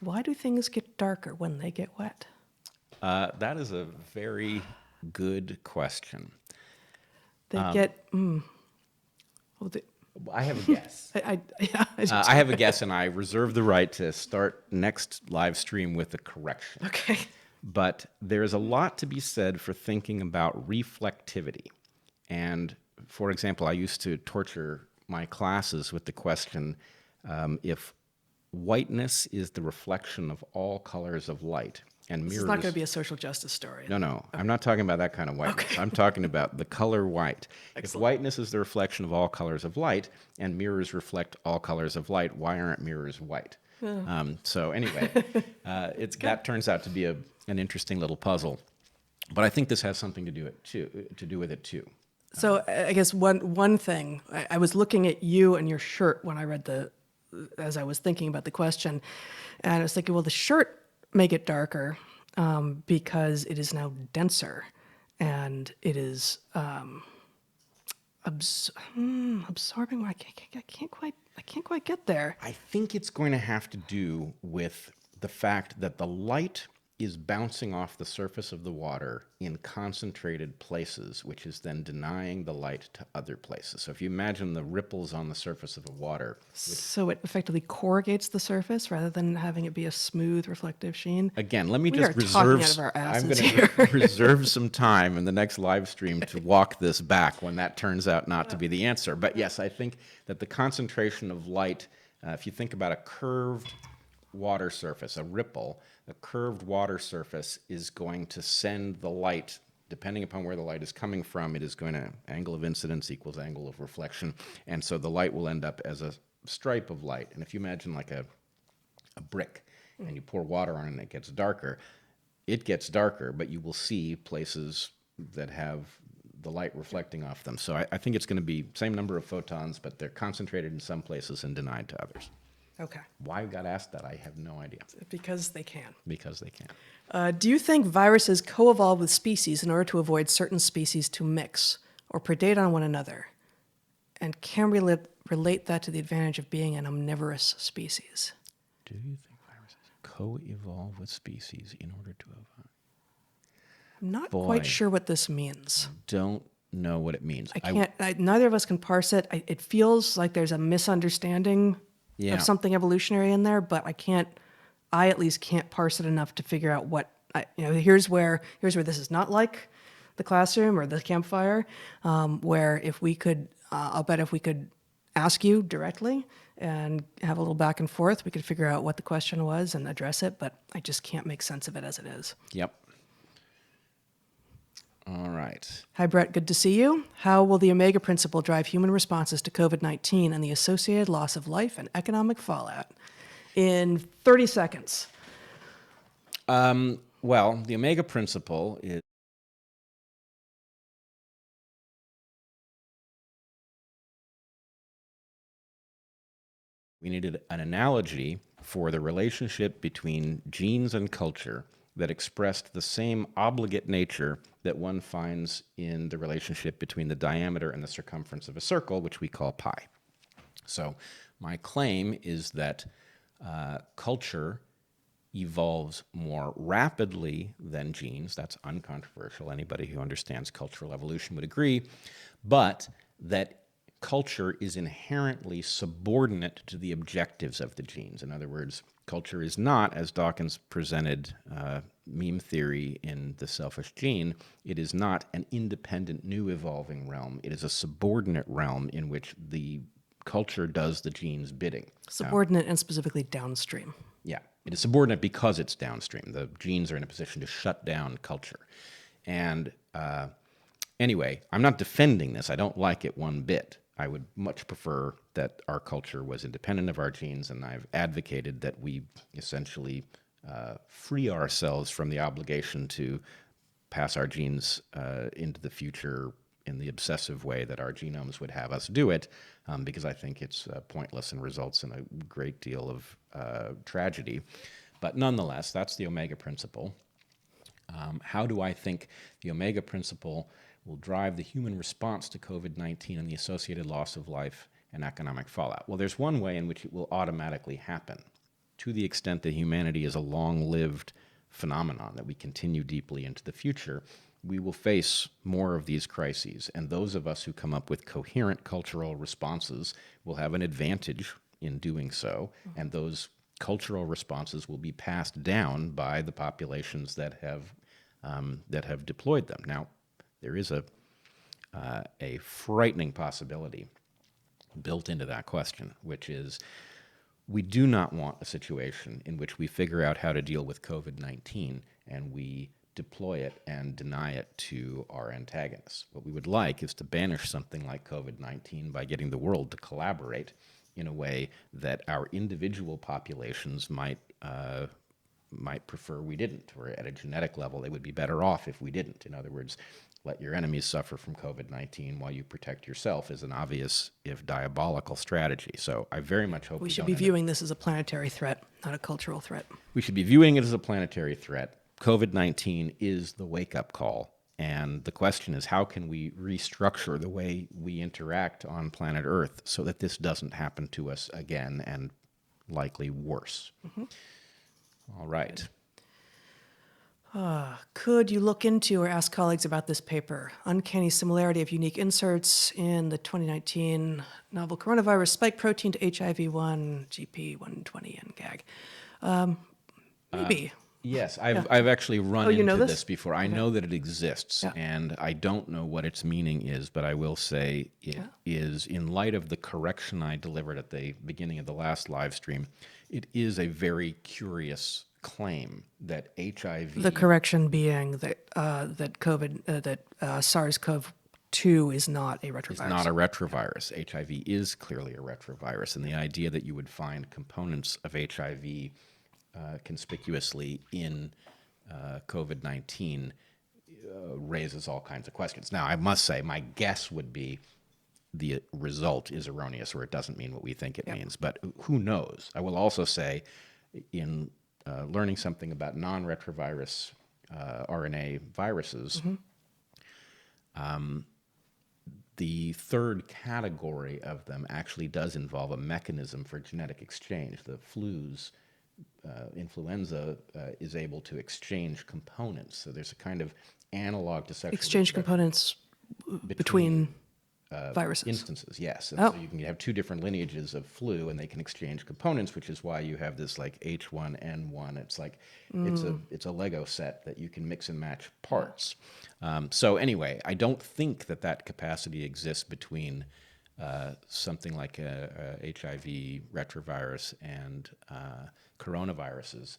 why do things get darker when they get wet? That is a very good question. They get... I have a guess. I I have a guess, and I reserve the right to start next live stream with a correction. Okay. But there's a lot to be said for thinking about reflectivity. And, for example, I used to torture my classes with the question, if whiteness is the reflection of all colors of light, and mirrors... This is not going to be a social justice story. No, okay. I'm not talking about that kind of whiteness. Okay. I'm talking about the color white. Excellent. If whiteness is the reflection of all colors of light, and mirrors reflect all colors of light, why aren't mirrors white? So anyway, that turns out to be an interesting little puzzle. But I think this has something to do with it too. So I guess one thing, I was looking at you and your shirt when I read as I was thinking about the question, and I was thinking, well, the shirt may get darker because it is now denser, and it is absorbing. I can't quite get there. I think it's going to have to do with the fact that the light is bouncing off the surface of the water in concentrated places, which is then denying the light to other places. So if you imagine the ripples on the surface of the water... So it effectively corrugates the surface rather than having it be a smooth reflective sheen? Again, let me We just are reserve... talking out of our I'm asses going to reserve some time in the next live stream to walk this back when that turns out not to be the answer. But yes, I think that the concentration of light, if you think about a curved water surface, a ripple, a curved water surface is going to send the light, depending upon where the light is coming from, it is going to, angle of incidence equals angle of reflection. And so the light will end up as a stripe of light. And if you imagine like a brick and you pour water on it and it gets darker, but you will see places that have the light reflecting off them. So I think it's going to be same number of photons, but they're concentrated in some places and denied to others. Okay. Why I got asked that, I have no idea. Because they can. Because they can. Do you think viruses co-evolve with species in order to avoid certain species to mix or predate on one another? And can we relate that to the advantage of being an omnivorous species? Do you think viruses co-evolve with species in order to evolve? I'm not Boy. quite sure what this means. Don't know what it means. I can't, neither of us can parse it. It feels like there's a misunderstanding Yeah. of something evolutionary in there, but I at least can't parse it enough to figure out here's where this is not like the classroom or the campfire, where if we could, I'll bet if we could ask you directly and have a little back and forth, we could figure out what the question was and address it, but I just can't make sense of it as it is. Yep. All right. Hi, Bret. Good to see you. How will the Omega Principle drive human responses to COVID-19 and the associated loss of life and economic fallout? In 30 seconds. Well, the Omega Principle is we needed an analogy for the relationship between genes and culture that expressed the same obligate nature that one finds in the relationship between the diameter and the circumference of a circle, which we call pi. So my claim is that culture evolves more rapidly than genes. That's uncontroversial. Anybody who understands cultural evolution would agree. But that culture is inherently subordinate to the objectives of the genes. In other words, culture is not, as Dawkins presented meme theory in The Selfish Gene, it is not an independent new evolving realm. It is a subordinate realm in which the culture does the gene's bidding. Subordinate and specifically downstream. Yeah, it is subordinate because it's downstream. The genes are in a position to shut down culture. And anyway, I'm not defending this. I don't like it one bit. I would much prefer that our culture was independent of our genes, and I've advocated that we essentially free ourselves from the obligation to pass our genes into the future in the obsessive way that our genomes would have us do it, because I think it's pointless and results in a great deal of tragedy. But nonetheless, that's the Omega Principle. How do I think the Omega Principle will drive the human response to COVID-19 and the associated loss of life and economic fallout? Well, there's one way in which it will automatically happen, to the extent that humanity is a long-lived phenomenon, that we continue deeply into the future. We will face more of these crises, and those of us who come up with coherent cultural responses will have an advantage in doing so, and those cultural responses will be passed down by the populations that have deployed them. Now, there is a frightening possibility built into that question, which is we do not want a situation in which we figure out how to deal with COVID-19 and we deploy it and deny it to our antagonists. What we would like is to banish something like COVID-19 by getting the world to collaborate in a way that our individual populations might prefer we didn't, or at a genetic level they would be better off if we didn't. In other words, let your enemies suffer from COVID-19 while you protect yourself is an obvious, if diabolical, strategy. So I very much hope We should be viewing this as a planetary threat, not a cultural threat. We should be viewing it as a planetary threat. COVID-19 is the wake-up call. And the question is, how can we restructure the way we interact on planet Earth so that this doesn't happen to us again, and likely worse? Mm-hmm. All right. Could you look into or ask colleagues about this paper, Uncanny Similarity of Unique Inserts in the 2019 Novel Coronavirus Spike Protein to HIV-1, GP120, and GAG? Maybe. Yes, I've actually run you know into this? this before. I know that it exists, Yeah. and I don't know what its meaning is, but I will say it is, in light of the correction I delivered at the beginning of the last live stream, it is a very curious claim that HIV The correction being that SARS-CoV-2 is not a retrovirus. is not a retrovirus. HIV is clearly a retrovirus, and the idea that you would find components of HIV conspicuously in COVID-19 raises all kinds of questions. Now, I must say, my guess would be the result is erroneous, or it doesn't mean what we think it means. But who knows? I will also say, in learning something about non-retrovirus RNA viruses, the third category of them actually does involve a mechanism for genetic exchange. The flus, influenza, is able to exchange components. So there's a kind of analog to sexual Exchange reproduction components between viruses. instances, yes. And Oh. so you can have two different lineages of flu, and they can exchange components, which is why you have this like H1N1. It's like it's a Lego set that you can mix and match parts. So anyway, I don't think that capacity exists between something like a HIV retrovirus and coronaviruses.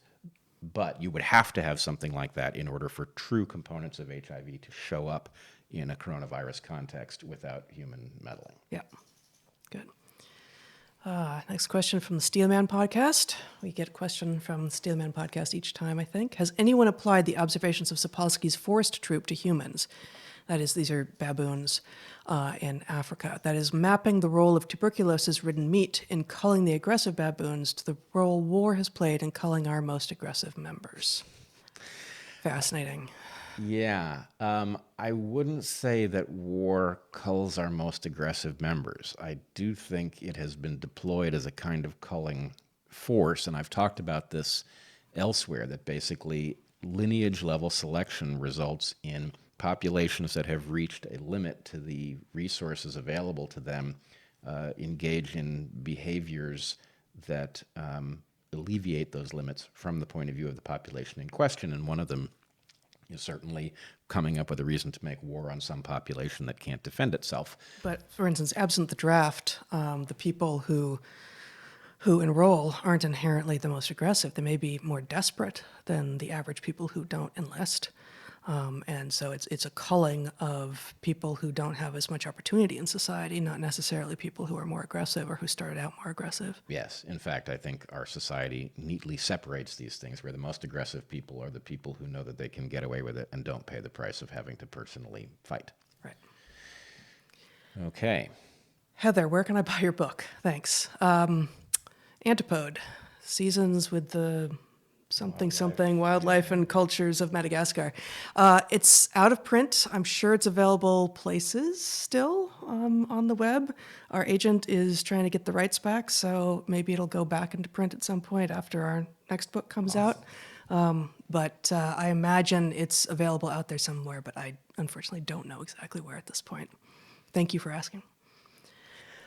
But you would have to have something like that in order for true components of HIV to show up in a coronavirus context without human meddling. Yeah. Good. Next question from the Steelman podcast. We get a question from the Steelman podcast each time, I think. Has anyone applied the observations of Sapolsky's forest troop to humans? That is, these are baboons in Africa. That is, mapping the role of tuberculosis-ridden meat in culling the aggressive baboons to the role war has played in culling our most aggressive members. Fascinating. Yeah, I wouldn't say that war culls our most aggressive members. I do think it has been deployed as a kind of culling force, and I've talked about this elsewhere, that basically lineage-level selection results in populations that have reached a limit to the resources available to them engage in behaviors that alleviate those limits from the point of view of the population in question, and one of them is certainly coming up with a reason to make war on some population that can't defend itself. But for instance, absent the draft, the people who enroll aren't inherently the most aggressive. They may be more desperate than the average people who don't enlist. And so it's a culling of people who don't have as much opportunity in society, not necessarily people who are more aggressive or who started out more aggressive. Yes. In fact, I think our society neatly separates these things, where the most aggressive people are the people who know that they can get away with it and don't pay the price of having to personally fight. Right. Okay. Heather, where can I buy your book? Thanks. Antipode, Seasons with the something wildlife and cultures of Madagascar. It's out of print. I'm sure it's available places still on the web. Our agent is trying to get the rights back, so maybe it'll go back into print at some point after our next book comes out. But I imagine it's available out there somewhere, but I unfortunately don't know exactly where at this point. Thank you for asking.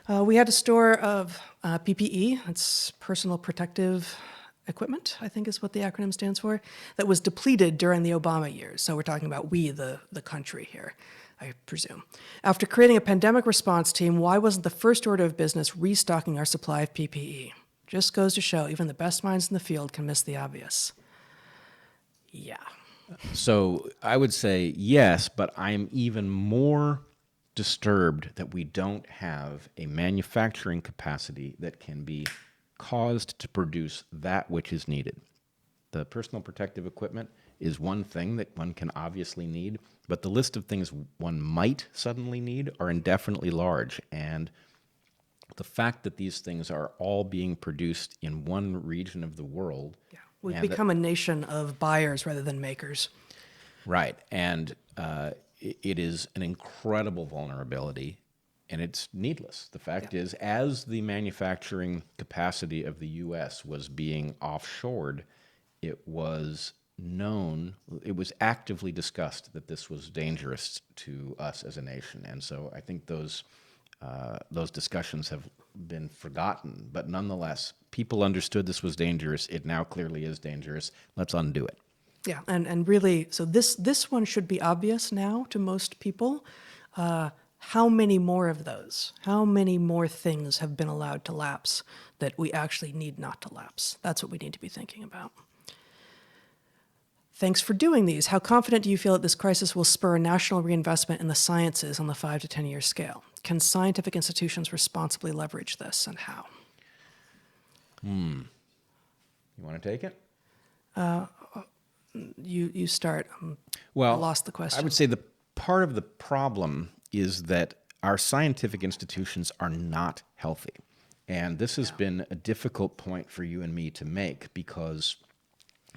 We had a store of PPE, it's personal protective equipment, I think is what the acronym stands for, that was depleted during the Obama years. So we're talking about we, the country here, I presume. After creating a pandemic response team, why wasn't the first order of business restocking our supply of PPE? Just goes to show even the best minds in the field can miss the obvious. Yeah. So I would say yes, but I'm even more disturbed that we don't have a manufacturing capacity that can be caused to produce that which is needed. The personal protective equipment is one thing that one can obviously need, but the list of things one might suddenly need are indefinitely large. And the fact that these things are all being produced in one region of the world. Yeah. We've become a nation of buyers rather than makers. Right. And it is an incredible vulnerability, and it's needless. The fact is, as the manufacturing capacity of the U.S. was being offshored, it was known, it was actively discussed that this was dangerous to us as a nation. And so I think those discussions have been forgotten. But nonetheless, people understood this was dangerous. It now clearly is dangerous. Let's undo it. Yeah, and really, so this one should be obvious now to most people. How many more of those? How many more things have been allowed to lapse that we actually need not to lapse? That's what we need to be thinking about. Thanks for doing these. How confident do you feel that this crisis will spur a national reinvestment in the sciences on the 5 to 10 year scale? Can scientific institutions responsibly leverage this, and how? You want to take it? You start. Well, I lost the question. I would say the part of the problem is that our scientific institutions are not healthy. And this has been a difficult point for you and me to make, because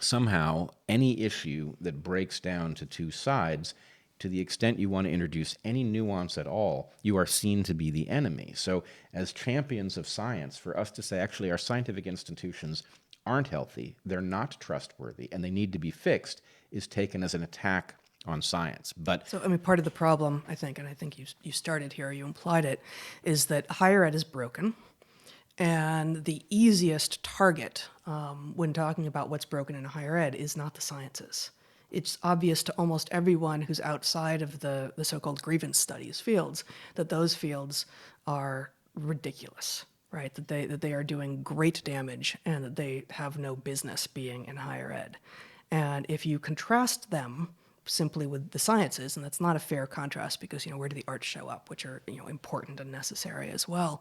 somehow any issue that breaks down to two sides, to the extent you want to introduce any nuance at all, you are seen to be the enemy. So as champions of science, for us to say, actually, our scientific institutions aren't healthy, they're not trustworthy, and they need to be fixed, is taken as an attack on science. But So, I mean, part of the problem, I think, and I think you started here, you implied it, is that higher ed is broken. And the easiest target when talking about what's broken in higher ed is not the sciences. It's obvious to almost everyone who's outside of the so-called grievance studies fields that those fields are ridiculous, right? That they are doing great damage and that they have no business being in higher ed. And if you contrast them simply with the sciences, and that's not a fair contrast because, where do the arts show up, which are, important and necessary as well,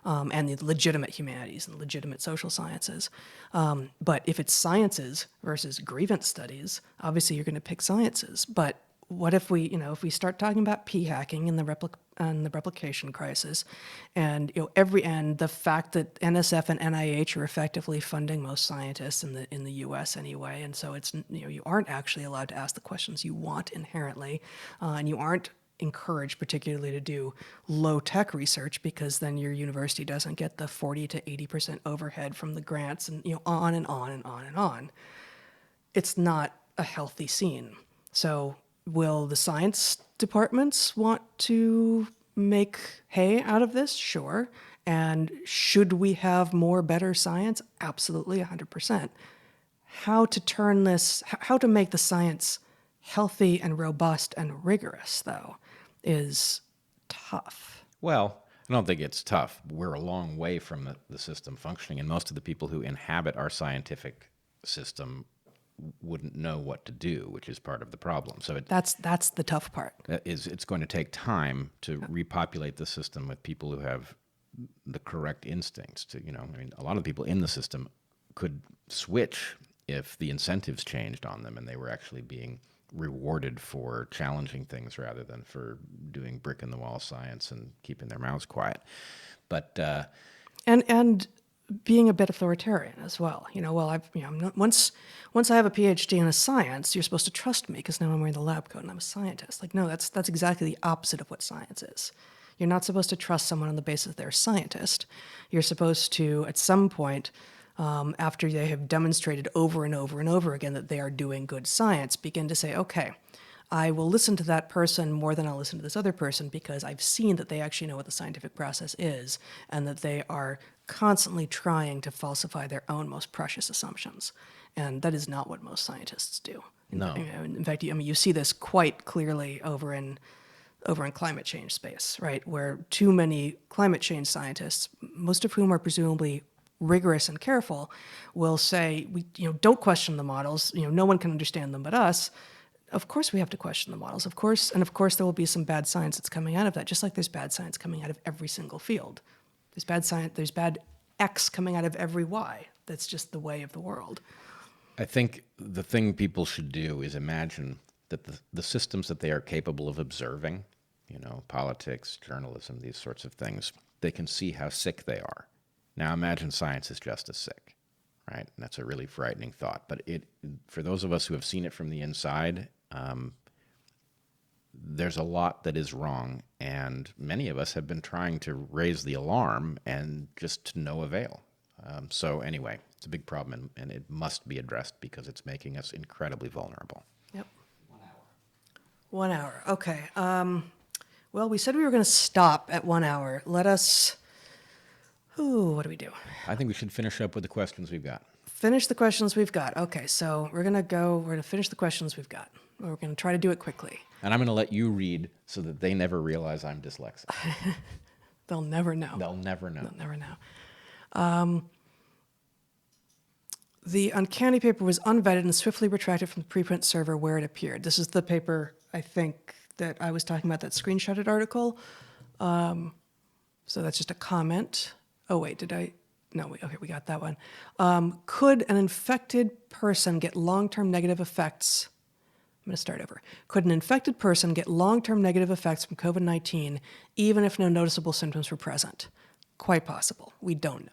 and the legitimate humanities and legitimate social sciences. But if it's sciences versus grievance studies, obviously you're going to pick sciences. But what if we, if we start talking about p-hacking and the replication crisis, and the fact that NSF and NIH are effectively funding most scientists in the U.S. anyway, and so it's you aren't actually allowed to ask the questions you want inherently, and you aren't encouraged particularly to do low-tech research because then your university doesn't get the 40 to 80% overhead from the grants, and on and on and on and on. It's not a healthy scene. So will the science departments want to make hay out of this? Sure. And should we have more better science? Absolutely, 100%. How to make the science healthy and robust and rigorous, though, is tough. well, I don't think it's tough. We're a long way from the system functioning, and most of the people who inhabit our scientific system wouldn't know what to do, which is part of the problem. So That's the tough part. it's going to take time to repopulate the system with people who have the correct instincts to, a lot of people in the system could switch if the incentives changed on them and they were actually being rewarded for challenging things rather than for doing brick in the wall science and keeping their mouths quiet. But And being a bit authoritarian as well. Once I have a PhD in a science, you're supposed to trust me because now I'm wearing the lab coat and I'm a scientist. Like, no, that's exactly the opposite of what science is. You're not supposed to trust someone on the basis that they're a scientist. You're supposed to, at some point, after they have demonstrated over and over and over again that they are doing good science, begin to say, okay, I will listen to that person more than I'll listen to this other person because I've seen that they actually know what the scientific process is and that they are constantly trying to falsify their own most precious assumptions. And that is not what most scientists do. No. In fact, you see this quite clearly over in climate change space, right? Where too many climate change scientists, most of whom are presumably rigorous and careful, will say, don't question the models. No one can understand them but us. Of course we have to question the models. Of course there will be some bad science that's coming out of that, just like there's bad science coming out of every single field. There's bad science, there's bad X coming out of every Y. That's just the way of the world. I think the thing people should do is imagine that the systems that they are capable of observing, politics, journalism, these sorts of things, they can see how sick they are. Now imagine science is just as sick, right? And that's a really frightening thought. But for those of us who have seen it from the inside, there's a lot that is wrong, and many of us have been trying to raise the alarm and just to no avail. So anyway, it's a big problem, and it must be addressed because it's making us incredibly vulnerable. Yep. 1 hour. Okay. Well, we said we were going to stop at 1 hour. Ooh, what do we do? I think we should finish up with the questions we've got. Finish the questions we've got. Okay, so we're going to finish the questions we've got. We're going to try to do it quickly. And I'm going to let you read so that they never realize I'm dyslexic. They'll never know. They'll never know. They'll never know. The Uncanny paper was unvetted and swiftly retracted from the preprint server where it appeared. This is the paper, I think, that I was talking about, that screenshotted article. So that's just a comment. Oh, wait, did I? No, okay, we got that one. Could an infected person get long-term negative effects? I'm going to start over. Could an infected person get long-term negative effects from COVID-19 even if no noticeable symptoms were present? Quite possible. We don't know.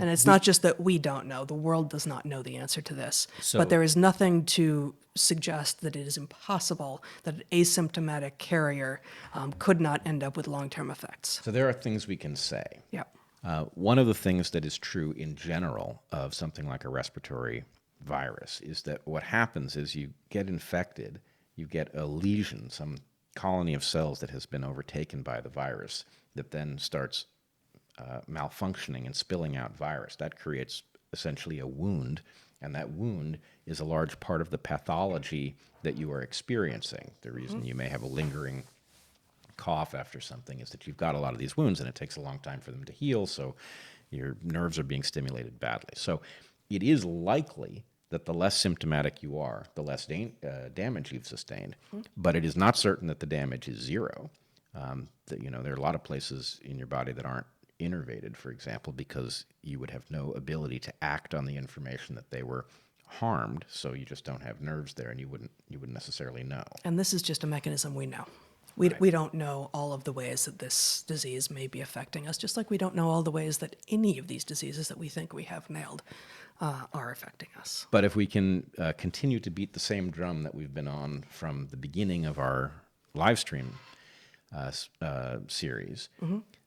And it's not just that we don't know. The world does not know the answer to this. But there is nothing to suggest that it is impossible that an asymptomatic carrier could not end up with long-term effects. So there are things we can say. Yeah. One of the things that is true in general of something like a respiratory virus is that what happens is you get infected, you get a lesion, some colony of cells that has been overtaken by the virus that then starts malfunctioning and spilling out virus. That creates essentially a wound, and that wound is a large part of the pathology that you are experiencing. The reason you may have a lingering cough after something is that you've got a lot of these wounds and it takes a long time for them to heal, so your nerves are being stimulated badly. So it is likely that the less symptomatic you are, the less damage you've sustained, but it is not certain that the damage is zero. There are a lot of places in your body that aren't innervated, for example, because you would have no ability to act on the information that they were harmed, so you just don't have nerves there and you wouldn't necessarily know. And this is just a mechanism we know. We don't know all of the ways that this disease may be affecting us, just like we don't know all the ways that any of these diseases that we think we have nailed are affecting us. But if we can continue to beat the same drum that we've been on from the beginning of our live stream series,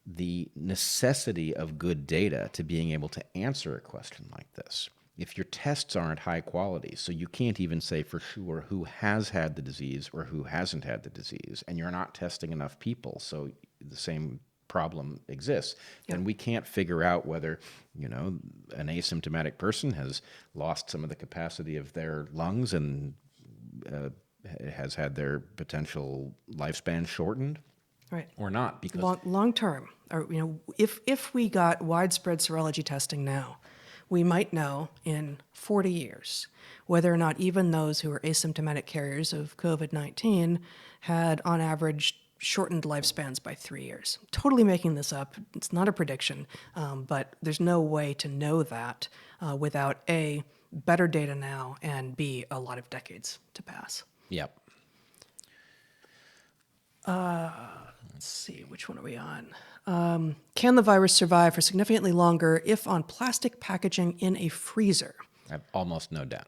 the necessity of good data to being able to answer a question like this. If your tests aren't high quality, so you can't even say for sure who has had the disease or who hasn't had the disease, and you're not testing enough people, so the same problem exists, then we can't figure out whether, an asymptomatic person has lost some of the capacity of their lungs and has had their potential lifespan shortened. Right. Or not, because long term, or if we got widespread serology testing now, we might know in 40 years whether or not even those who are asymptomatic carriers of COVID-19 had, on average, shortened lifespans by 3 years. Totally making this up. It's not a prediction, but there's no way to know that without A, better data now, and B, a lot of decades to pass. Yep. Let's see, which one are we on? Can the virus survive for significantly longer if on plastic packaging in a freezer? I have almost no doubt.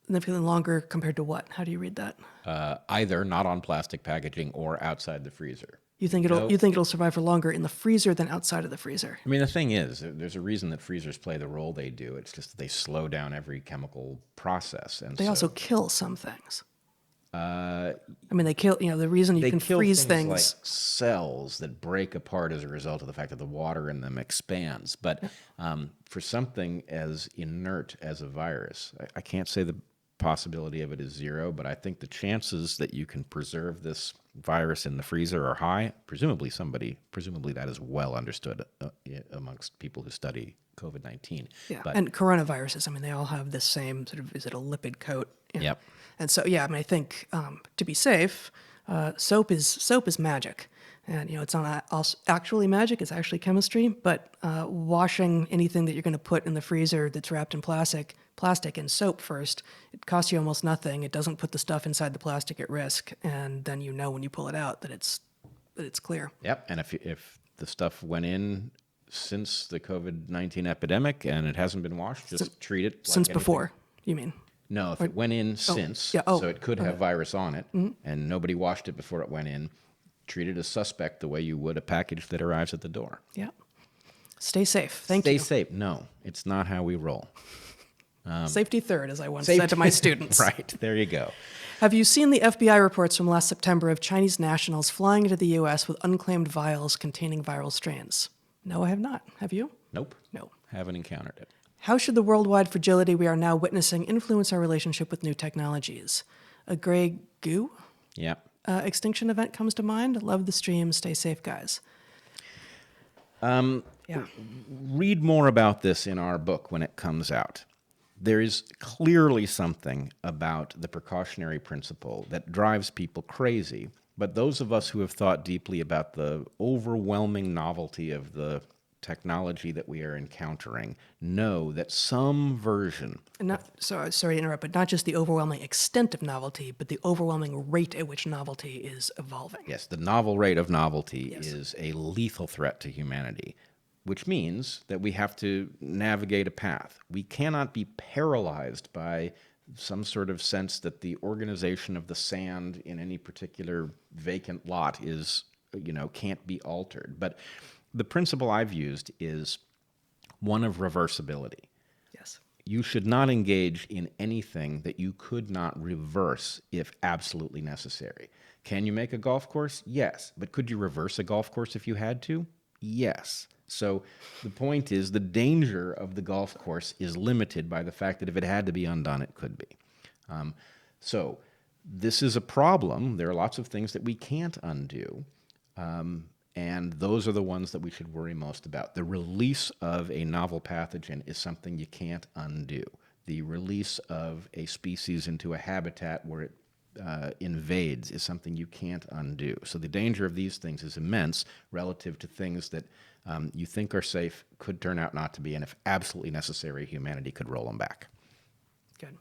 Significantly longer compared to what? How do you read that? Either not on plastic packaging or outside the freezer. You think it'll survive for longer in the freezer than outside of the freezer? I mean, the thing is, there's a reason that freezers play the role they do. It's just that they slow down every chemical process, and They also kill some things. They kill, the reason you can freeze things. Like cells that break apart as a result of the fact that the water in them expands. But for something as inert as a virus, I can't say the possibility of it is zero, but I think the chances that you can preserve this virus in the freezer are high. Presumably that is well understood amongst people who study COVID-19. Yeah, and coronaviruses, they all have the same sort of, is it a lipid coat? Yep. And so, I think to be safe, soap is magic. And, it's not actually magic, it's actually chemistry, but washing anything that you're going to put in the freezer that's wrapped in plastic in soap first, it costs you almost nothing. It doesn't put the stuff inside the plastic at risk, and then when you pull it out that it's clear. Yep, and if the stuff went in since the COVID-19 epidemic and it hasn't been washed, just treat it like since anything. Before, you mean? No, if it went in since, so it could have virus on it, and nobody washed it before it went in, treat it as suspect the way you would a package that arrives at the door. Yeah. Stay safe. Thank you. Stay safe. No, it's not how we roll. Safety third, as I once said to my students. Right, there you go. Have you seen the FBI reports from last September of Chinese nationals flying into the U.S. with unclaimed vials containing viral strains? No, I have not. Have you? Nope. No. Haven't encountered it. How should the worldwide fragility we are now witnessing influence our relationship with new technologies? A gray goo Yeah. extinction event comes to mind. Love the stream. Stay safe, guys. Yeah. Read more about this in our book when it comes out. There is clearly something about the precautionary principle that drives people crazy, but those of us who have thought deeply about the overwhelming novelty of the technology that we are encountering know that some version. Sorry to interrupt, but not just the overwhelming extent of novelty, but the overwhelming rate at which novelty is evolving. Yes, the novel rate of novelty Yes. is a lethal threat to humanity, which means that we have to navigate a path. We cannot be paralyzed by some sort of sense that the organization of the sand in any particular vacant lot is, can't be altered. But the principle I've used is one of reversibility. Yes. You should not engage in anything that you could not reverse if absolutely necessary. Can you make a golf course? Yes. But could you reverse a golf course if you had to? Yes. So the point is the danger of the golf course is limited by the fact that if it had to be undone, it could be. So this is a problem. There are lots of things that we can't undo. And those are the ones that we should worry most about. The release of a novel pathogen is something you can't undo. The release of a species into a habitat where it invades is something you can't undo. So the danger of these things is immense relative to things that you think are safe, could turn out not to be, and if absolutely necessary, humanity could roll them back. Good.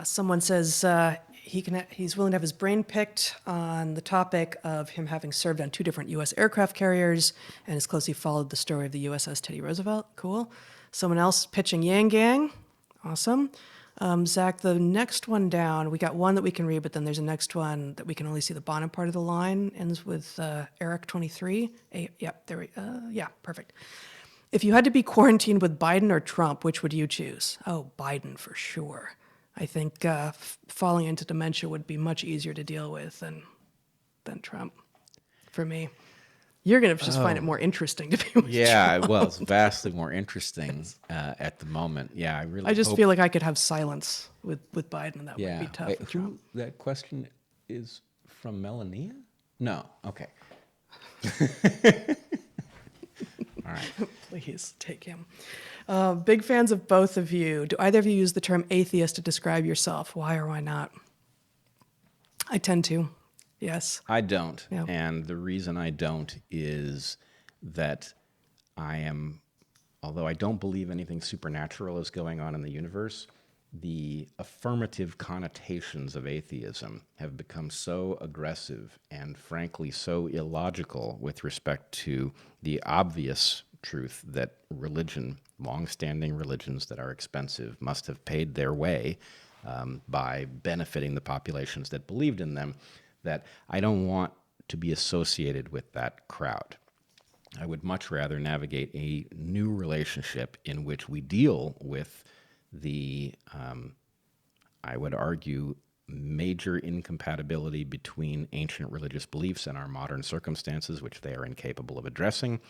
Someone says he's willing to have his brain picked on the topic of him having served on 2 different U.S. aircraft carriers and has closely followed the story of the USS Teddy Roosevelt. Cool. Someone else pitching Yang Gang. Awesome. Zach, the next one down, we got one that we can read, but then there's a next one that we can only see the bottom part of the line. Ends with Eric 23. Yeah, perfect. If you had to be quarantined with Biden or Trump, which would you choose? Oh, Biden for sure. I think falling into dementia would be much easier to deal with than Trump for me. You're going to just find it more interesting to be with Yeah, Trump. well, it's vastly more interesting at the moment. Yeah, I just hope. feel like I could have silence with Biden, and that Yeah. would be tough. Wait, with Trump. that question is from Melania? No. Okay. All right. Please take him. Big fans of both of you. Do either of you use the term atheist to describe yourself? Why or why not? I tend to. Yes. I don't. Yeah. And the reason I don't is that although I don't believe anything supernatural is going on in the universe, the affirmative connotations of atheism have become so aggressive and frankly so illogical with respect to the obvious truth that long-standing religions that are expensive must have paid their way by benefiting the populations that believed in them, that I don't want to be associated with that crowd. I would much rather navigate a new relationship in which we deal with the, I would argue, major incompatibility between ancient religious beliefs and our modern circumstances, which they are incapable of addressing,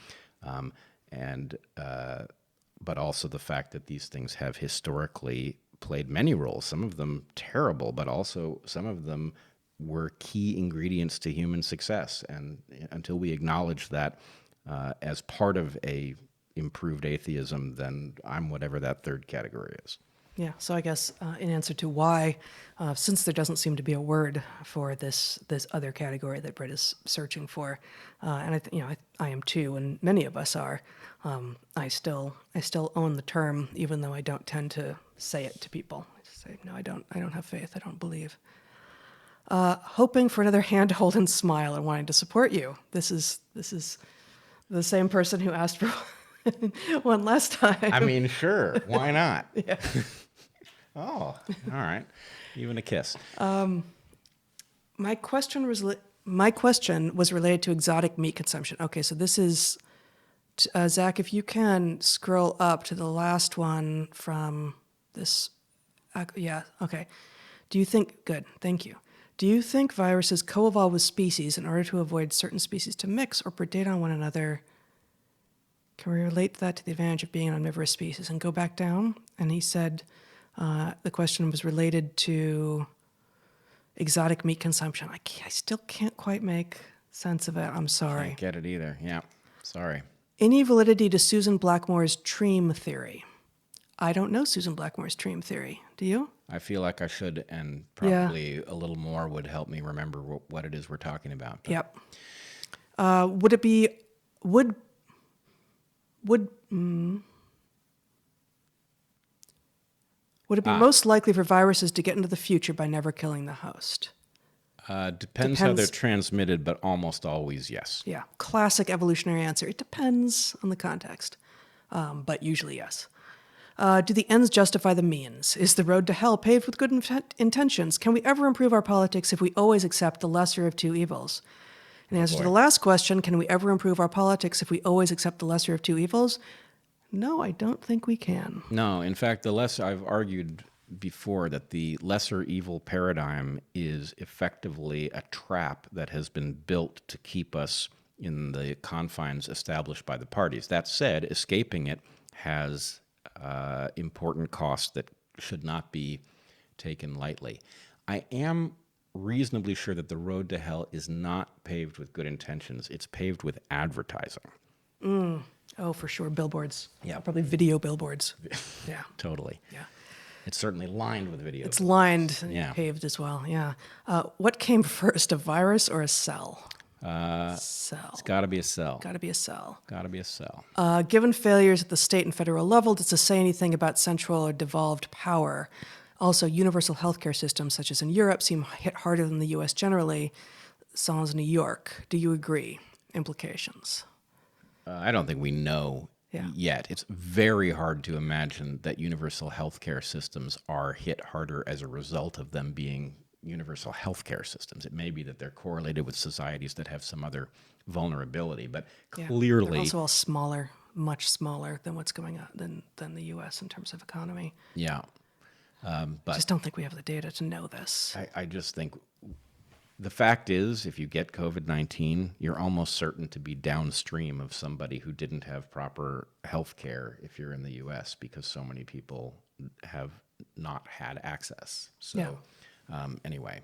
but also the fact that these things have historically played many roles, some of them terrible, but also some of them were key ingredients to human success. And until we acknowledge that as part of a improved atheism, then I'm whatever that third category is. Yeah, so I guess in answer to why, since there doesn't seem to be a word for this other category that Bret is searching for, and I am too, and many of us are. I still own the term, even though I don't tend to say it to people. I just say no, I don't have faith. I don't believe. Hoping for another handhold and smile and wanting to support you. This is the same person who asked for one last time. I mean, sure, why not? Yeah. Oh, all right. Even a kiss. My question was related to exotic meat consumption. Okay, so this is Zach. If you can scroll up to the last one from this. Yeah. Okay. Do you think? Good. Thank you. Do you think viruses co-evolve with species in order to avoid certain species to mix or predate on one another Can we relate that to the advantage of being an omnivorous species? And go back down. And he said the question was related to exotic meat consumption. I still can't quite make sense of it. I'm sorry. Can't get it either. Yeah, sorry. Any validity to Susan Blackmore's Treem theory? I don't know Susan Blackmore's Treem theory. Do you? I feel like I should, and Yeah. probably a little more would help me remember what it is we're talking about. But Yep. Would it be would it be most likely for viruses to get into the future by never killing the host? depends how they're transmitted, but almost always yes. Yeah, classic evolutionary answer. It depends on the context, but usually yes. Do the ends justify the means? Is the road to hell paved with good intentions? Can we ever improve our politics if we always accept the lesser of two evils? In answer to the last question, can we ever improve our politics if we always accept the lesser of two evils? No, I don't think we can. No, in fact, I've argued before that the lesser evil paradigm is effectively a trap that has been built to keep us in the confines established by the parties. That said, escaping it has important costs that should not be taken lightly. I am reasonably sure that the road to hell is not paved with good intentions. It's paved with advertising. Oh, for sure. Billboards. Yeah. Probably video billboards. Yeah. Totally. Yeah. It's certainly lined with videos. It's lined and Yeah. paved as well. Yeah. What came first, a virus or a cell? Cell. It's got to be a cell. Got to be a cell. Got to be a cell. Given failures at the state and federal level, does this say anything about central or devolved power? Also, universal healthcare systems, such as in Europe, seem hit harder than the U.S. generally, sans New York. Do you agree? Implications. I don't think we know Yeah. yet. It's very hard to imagine that universal healthcare systems are hit harder as a result of them being universal healthcare systems. It may be that they're correlated with societies that have some other vulnerability, but Yeah. clearly, They're also all smaller, much smaller than what's going on than the U.S. in terms of economy. yeah. I just don't think we have the data to know this. I just think the fact is, if you get COVID-19, you're almost certain to be downstream of somebody who didn't have proper health care if you're in the U.S. because so many people have not had access. So anyway,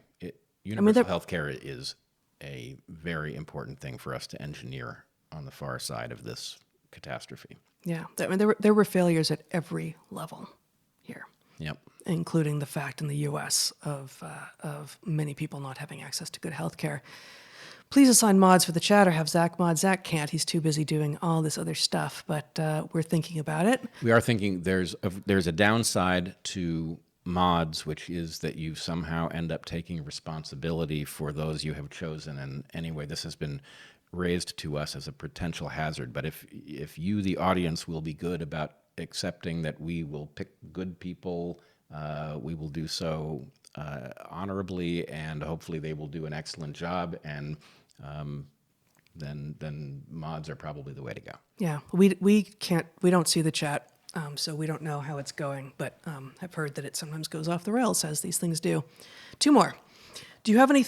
universal health care is a very important thing for us to engineer on the far side of this catastrophe. Yeah, I mean, there were failures at every level here. Yep. Including the fact in the U.S. of many people not having access to good health care. Please assign mods for the chat or have Zach mod. Zach can't. He's too busy doing all this other stuff, but we're thinking about it. We are thinking there's a downside to mods, which is that you somehow end up taking responsibility for those you have chosen. And anyway, this has been raised to us as a potential hazard. But if you, the audience, will be good about accepting that we will pick good people, we will do so honorably, and hopefully they will do an excellent job. And then mods are probably the way to go. Yeah, we don't see the chat, so we don't know how it's going. But I've heard that it sometimes goes off the rails, as these things do. Two more. Do you have any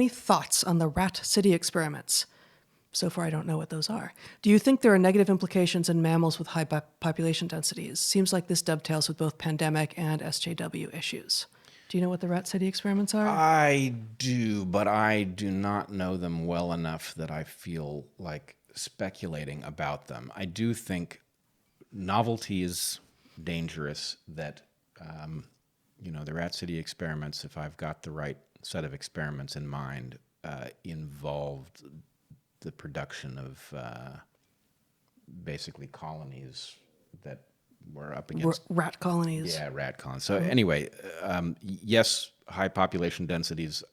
thoughts on the Rat City experiments? So far, I don't know what those are. Do you think there are negative implications in mammals with high population densities? Seems like this dovetails with both pandemic and SJW issues. Do you know what the Rat City experiments are? I do, but I do not know them well enough that I feel like speculating about them. I do think novelty is dangerous, that, the Rat City experiments, if I've got the right set of experiments in mind, involved the production of basically colonies that were up against rat colonies. Yeah, rat colonies. So anyway, yes, high population densities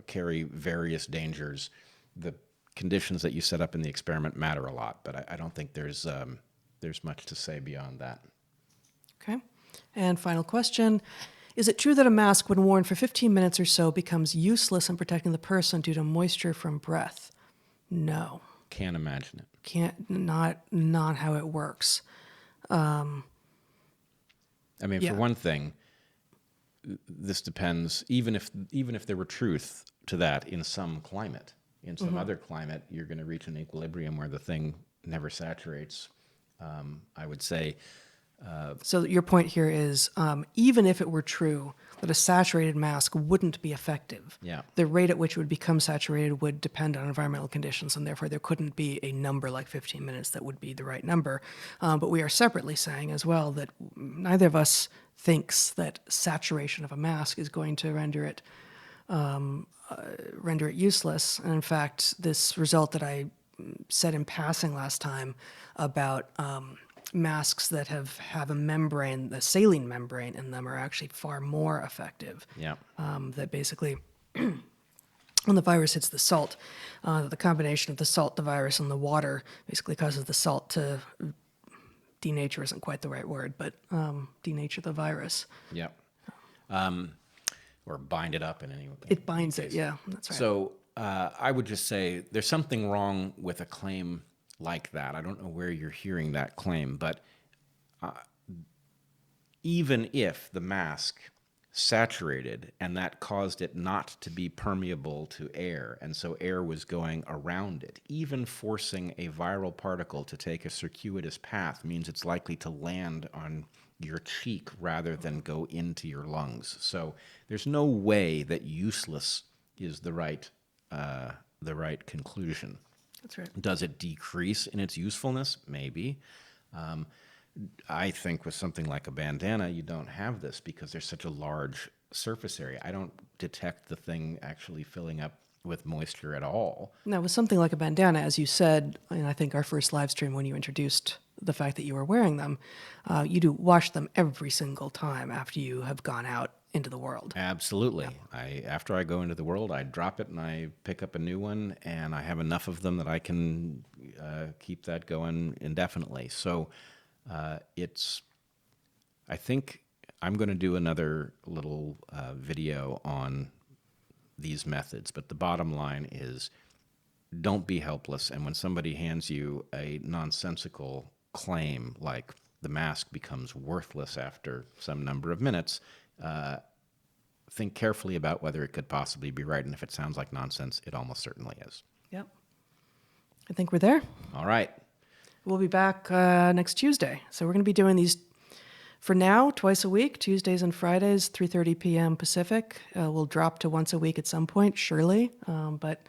carry various dangers. The conditions that you set up in the experiment matter a lot, but I don't think there's much to say beyond that. Okay. And final question. Is it true that a mask, when worn for 15 minutes or so, becomes useless in protecting the person due to moisture from breath? No. Can't imagine it. Not how it works. For one thing, this depends. Even if there were truth to that in some climate, in some other climate, you're going to reach an equilibrium where the thing never saturates. I would say, So your point here is, even if it were true that a saturated mask wouldn't be effective, yeah, the rate at which it would become saturated would depend on environmental conditions, and therefore there couldn't be a number like 15 minutes that would be the right number. But we are separately saying as well that neither of us thinks that saturation of a mask is going to render it useless. And in fact, this result that I said in passing last time about masks that have a membrane, the saline membrane in them, are actually far more effective. yeah, That basically, when the virus hits the salt, the combination of the salt, the virus, and the water basically causes the salt to denature isn't quite the right word, but denature the virus. yeah. Or bind it up in any way. It binds it, yeah, that's right. So I would just say there's something wrong with a claim like that. I don't know where you're hearing that claim, but even if the mask saturated and that caused it not to be permeable to air, and so air was going around it, even forcing a viral particle to take a circuitous path means it's likely to land on your cheek rather than go into your lungs. So there's no way that useless is the right conclusion. That's right. Does it decrease in its usefulness? Maybe. I think with something like a bandana, you don't have this because there's such a large surface area. I don't detect the thing actually filling up with moisture at all. Now, with something like a bandana, as you said, and I think our first live stream when you introduced the fact that you were wearing them, you do wash them every single time after you have gone out into the world. Absolutely. After I go into the world, I drop it and I pick up a new one, and I have enough of them that I can keep that going indefinitely. So I think I'm going to do another little video on these methods, but the bottom line is don't be helpless. And when somebody hands you a nonsensical claim like the mask becomes worthless after some number of minutes, think carefully about whether it could possibly be right. And if it sounds like nonsense, it almost certainly is. Yep. I think we're there. All right. We'll be back next Tuesday. So we're going to be doing these, for now, twice a week, Tuesdays and Fridays, 3:30 p.m. Pacific. We'll drop to once a week at some point, surely. But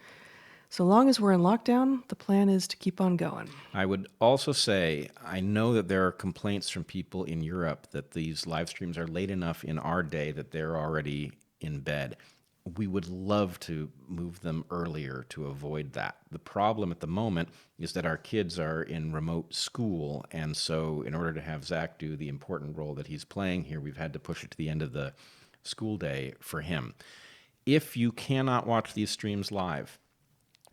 so long as we're in lockdown, the plan is to keep on going. I would also say, I know that there are complaints from people in Europe that these live streams are late enough in our day that they're already in bed. We would love to move them earlier to avoid that. The problem at the moment is that our kids are in remote school, and so in order to have Zach do the important role that he's playing here, we've had to push it to the end of the school day for him. If you cannot watch these streams live,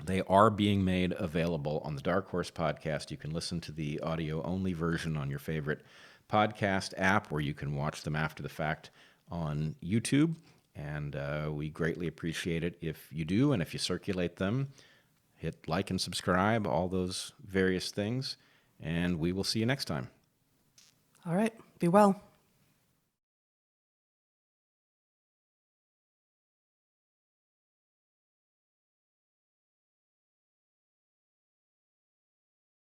they are being made available on the DarkHorse podcast. You can listen to the audio-only version on your favorite podcast app, or you can watch them after the fact on YouTube. And we greatly appreciate it if you do, and if you circulate them, hit like and subscribe, all those various things, and we will see you next time. All right. Be well.